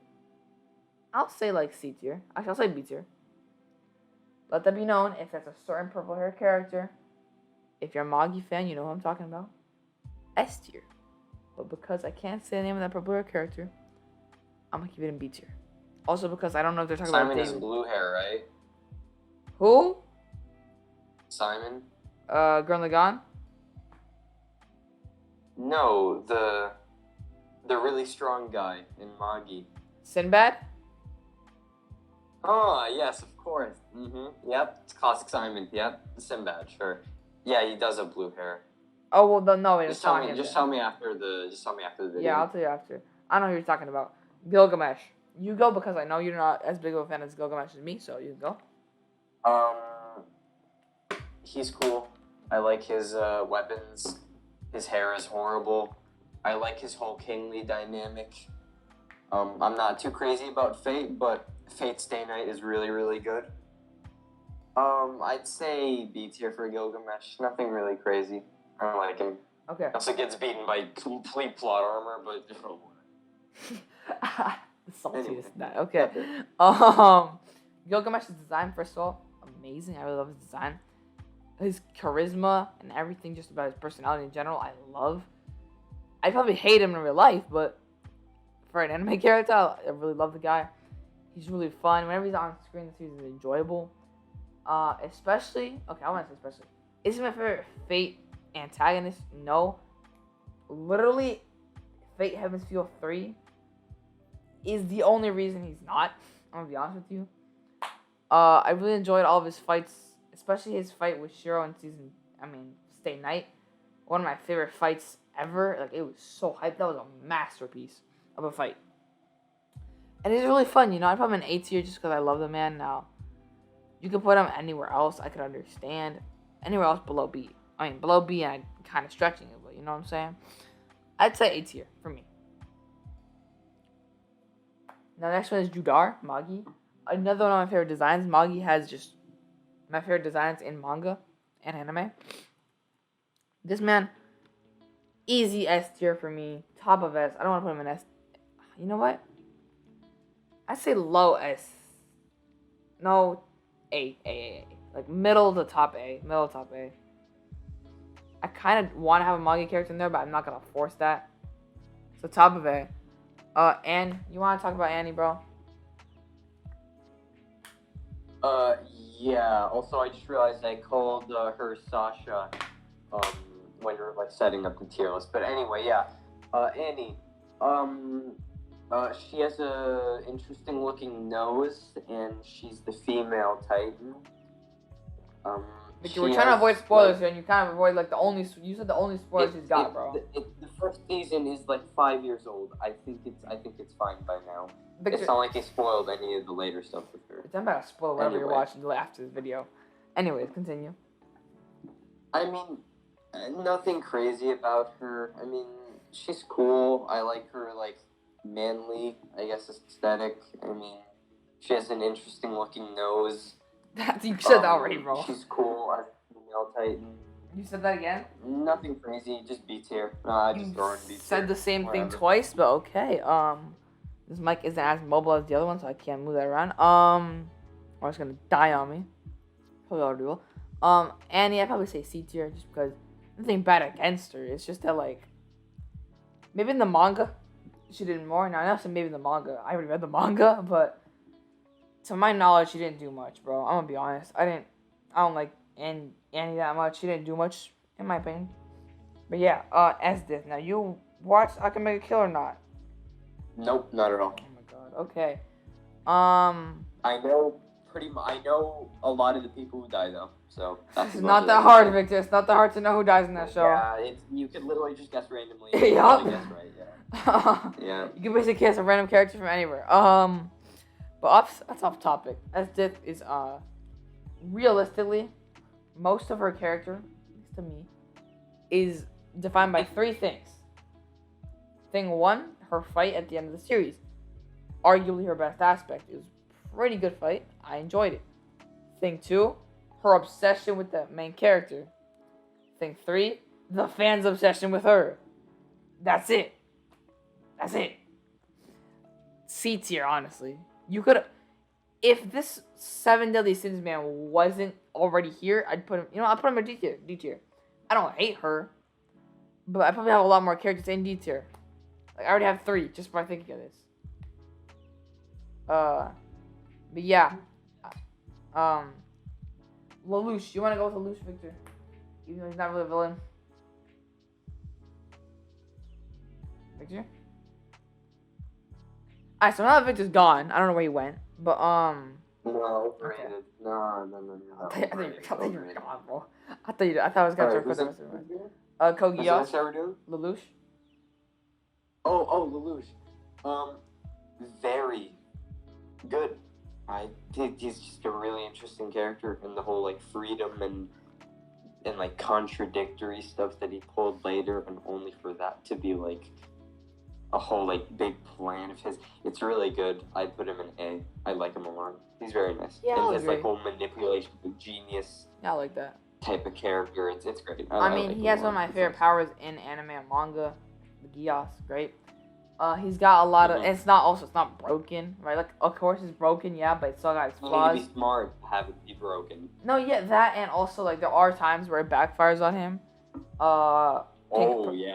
I'll say like C tier. Actually, I'll say B tier. Let that be known if that's a certain purple-haired character. If you're a Magi fan, you know who I'm talking about. S tier. But because I can't say the name of that purple-haired character, I'm gonna keep it in B tier. Also because I don't know if they're talking about David. Simon is blue hair, right? Who? Simon? Gurren Lagann? No, the really strong guy in Magi. Sinbad? Oh, yes, of course. Mm-hmm. Yep, it's classic Simon. Yep, Sinbad, sure. Yeah, he does have blue hair. Oh well, no, it's just not him. Just tell me after the video. Yeah, I'll tell you after. I know who you're talking about. Gilgamesh. You go because I know you're not as big of a fan as Gilgamesh as me, so you can go. He's cool. I like his weapons. His hair is horrible. I like his whole kingly dynamic. I'm not too crazy about Fate, but Fate Stay Night is really, really good. I'd say B tier for Gilgamesh. Nothing really crazy. I don't like him. Okay. Also gets beaten by complete plot armor, but the saltiest Anyway. that. Okay. Gilgamesh's design, first of all, amazing. I really love his design. His charisma and everything, just about his personality in general, I love. I probably hate him in real life, but for an anime character, I really love the guy. He's really fun. Whenever he's on screen, this season is enjoyable. Especially, okay, I want to say especially. Is he my favorite Fate antagonist? No. Literally, Fate Heaven's Feel 3 is the only reason he's not. I'm gonna be honest with you. I really enjoyed all of his fights, especially his fight with Shiro in Stay Night. One of my favorite fights ever. Like, it was so hyped. That was a masterpiece of a fight. And it's really fun, you know. I put him in A tier just because I love the man. Now, you can put him anywhere else. I could understand. Anywhere else below B. Below B, and I'm kind of stretching it, but you know what I'm saying? I'd say A tier for me. Now, next one is Judar, Magi. Another one of my favorite designs. Magi has just my favorite designs in manga and anime. This man, easy S tier for me. Top of S. I don't want to put him in S. You know what? I'd say low S. No, A. Like middle to top A. Middle to top A. I kind of want to have a Magi character in there, but I'm not going to force that. So top of A. Anne, you want to talk about Annie, bro? Yeah. Also, I just realized I called her Sasha, when we were like setting up the tier list. But anyway, yeah. Annie. She has a interesting looking nose, and she's the female Titan. Victor, we're trying to avoid spoilers here, and you kind of avoid you said the only spoilers she's got, bro. The first season is like 5 years old. I think it's fine by now. Victor, it's not like he spoiled any of the later stuff with her. It's not about to spoil whatever you're watching until after this video. Anyways, continue. Nothing crazy about her. She's cool. I like her manly, I guess, aesthetic. She has an interesting looking nose. You said that already, bro. She's cool as a female Titan. You said that again? Nothing crazy, just B tier. I just throw in B tier. Said the same thing twice, but okay. This mic isn't as mobile as the other one, so I can't move that around. Or it's gonna die on me. Probably already will. Annie, I'd probably say C tier, just because nothing bad against her. It's just that maybe in the manga she did more. Now I know maybe in the manga. I already read the manga, but to my knowledge, she didn't do much, bro. I'm gonna be honest. I don't like Annie that much. She didn't do much, in my opinion. But yeah, as this. Now, you watched I Can Make a Kill or not? Nope, not at all. Oh my god. Okay. I know a lot of the people who die though. So that's it's not that hard, Victor. It's not that hard to know who dies in that show. Yeah, you could literally just guess randomly. Yup. Guess right, yeah. Yeah. You can basically guess a random character from anywhere. But But that's off topic. Esdith is realistically, most of her character, at least to me, is defined by 3 things. Thing 1, her fight at the end of the series. Arguably her best aspect. It was a pretty good fight. I enjoyed it. Thing 2, her obsession with the main character. Thing 3, the fans' obsession with her. That's it. C tier, honestly. You could, if this 7 Deadly Sins man wasn't already here, I'd put him. I'd put him in D tier. I don't hate her, but I probably have a lot more characters in D tier. Like I already have 3 just by thinking of this. But yeah. Lelouch, you want to go with Lelouch, Victor? Even though he's not really a villain. Victor? Alright, so now that Victor's gone, I don't know where he went, but No, overrated. Okay. No. I thought you were gone, bro. I thought I was gonna try to put them. Kogios, Lelouch. Oh, Lelouch. Very good. I think he's just a really interesting character, and the whole like freedom and like contradictory stuff that he pulled later, and only for that to be like a whole like big plan of his. It's really good. I'd put him in A. I like him a lot. He's very nice. Yeah, and his like whole manipulation, genius. Yeah, I like that Type of character. It's great. I mean, he has one of my favorite powers in anime and manga. The Gios, great. He's got a lot of. It's not broken, right? Like, of course, it's broken, yeah, but it's still got its flaws. You need to be smart to have it be broken. No, yeah, that, and also like there are times where it backfires on him.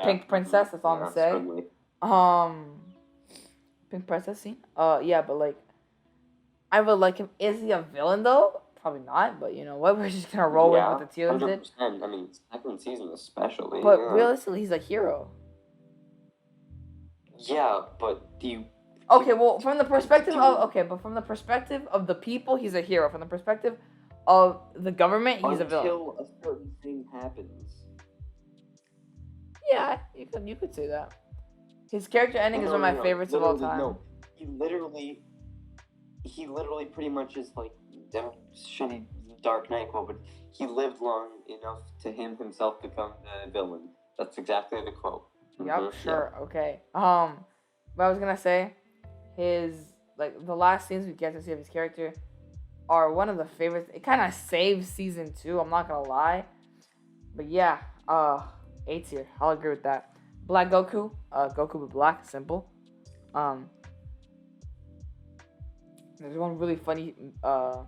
Pink Princess. That's all I'm gonna say. Certainly. Pink Princess scene. Yeah, but like, I would like him. Is he a villain though? Probably not. But you know what? We're just gonna roll with what the tier did. I mean, second season especially. But realistically, he's a hero. Yeah, but do you... Okay, well, from the perspective of the people, he's a hero. From the perspective of the government, he's a villain. Until a certain thing happens. Yeah, you could say that. His character ending is one of my favorites of all time. No, he literally pretty much is like them shitty Dark Knight quote, but he lived long enough to himself become the villain. That's exactly the quote. Yep, sure, okay. What I was gonna say, his, like, the last scenes we get to see of his character are one of the favorites. It kind of saves season 2, I'm not gonna lie. But yeah, A tier, I'll agree with that. Black Goku, Goku with black, simple. There's one really funny, out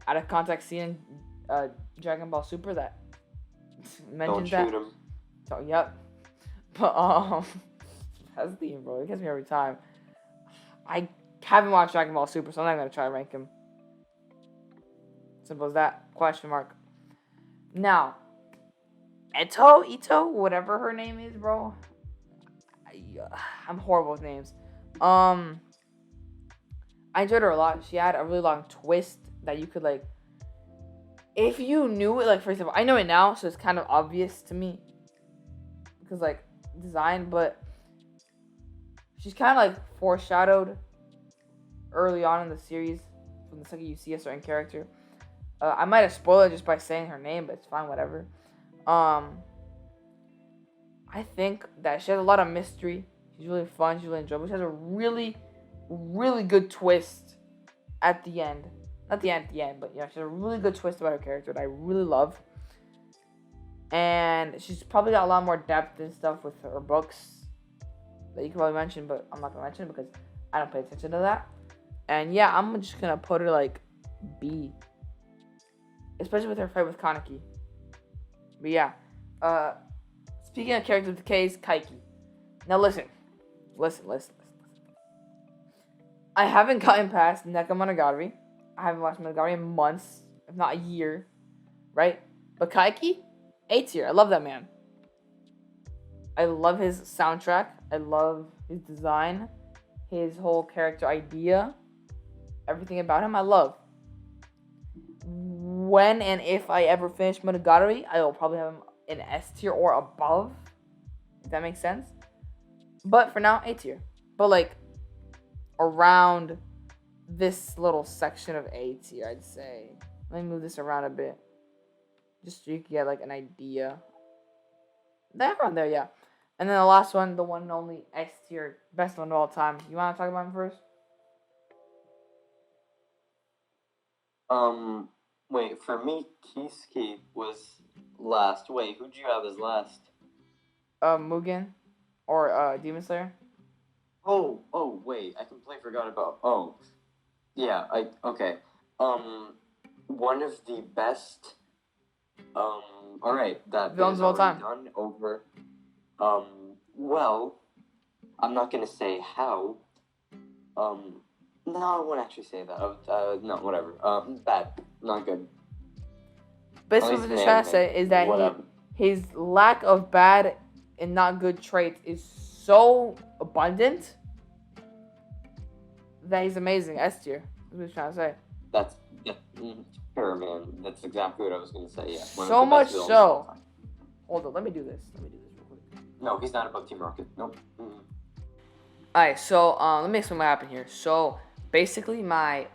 of context scene in Dragon Ball Super that mentions that. Don't shoot him. So, yep. But that's the theme, bro. It gets me every time. I haven't watched Dragon Ball Super, so I'm not gonna try to rank him. Simple as that. Question mark. Now, Ito, whatever her name is, bro. I'm horrible with names. I enjoyed her a lot. She had a really long twist that you could like. If you knew it, like for example, I know it now, so it's kind of obvious to me. Because like design, but she's kind of like foreshadowed early on in the series from the second you see a certain character. I might have spoiled it just by saying her name, but it's fine, whatever. I think that she has a lot of mystery. She's really fun. She's really enjoyable. She has a really, really good twist at the end. Not the end, but yeah, she has a really good twist about her character that I really love. And she's probably got a lot more depth and stuff with her books that you can probably mention, but I'm not gonna mention it because I don't pay attention to that. And yeah, I'm just gonna put her like B, especially with her fight with Kaneki. But yeah, speaking of character decays, Kaiki. Now listen. I haven't gotten past Nekomonogatari. I haven't watched Monogatari in months, if not a year, right? But Kaiki, A tier. I love that man. I love his soundtrack. I love his design, his whole character idea, everything about him. I love. When and if I ever finish Monogatari, I will probably have him in S tier or above. If that makes sense. But for now, A tier. But like around this little section of A tier, I'd say. Let me move this around a bit. Just so you can get like an idea. That around there, yeah. And then the last one, the one and only S tier, best one of all time. You want to talk about him first? Wait, for me, Kiski was last. Wait, who'd you have as last? Mugen, or Demon Slayer. Oh, wait, I completely forgot about. Oh, yeah, okay. One of the best. All right, that villains of all time. Done over. Well, I'm not gonna say how. No, I won't actually say that. No, whatever. Bad, not good. Basically, what I'm trying to say is that his lack of bad and not good traits is so abundant that he's amazing. S tier. That's what he's trying to say. That's sure, man. That's exactly what I was gonna say. Yeah. So much so. Hold on. Let me do this real quick. No, he's not above Team Rocket. Nope. Mm-hmm. Alright, so let me explain what happened here. So basically, my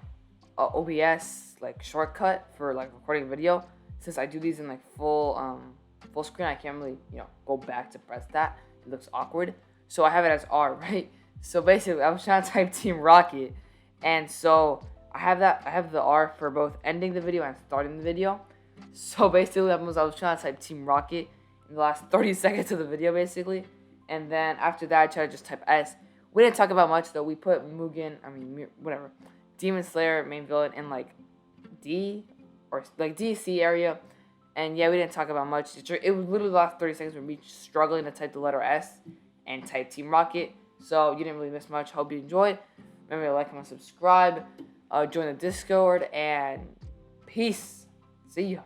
OBS like shortcut for like recording a video, since I do these in like full screen, I can't really go back to press that. It looks awkward. So I have it as R, right? So basically, I was trying to type Team Rocket, and so I have the R for both ending the video and starting the video. So basically, I was trying to type Team Rocket in the last 30 seconds of the video, basically, and then after that, I tried to just type S. We didn't talk about much though. We put whatever, Demon Slayer main villain in like D or like DC area, and yeah, we didn't talk about much. It was literally the last 30 seconds of me struggling to type the letter S and type Team Rocket. So you didn't really miss much. Hope you enjoyed. Remember to like, comment, subscribe, join the Discord, and peace. See ya.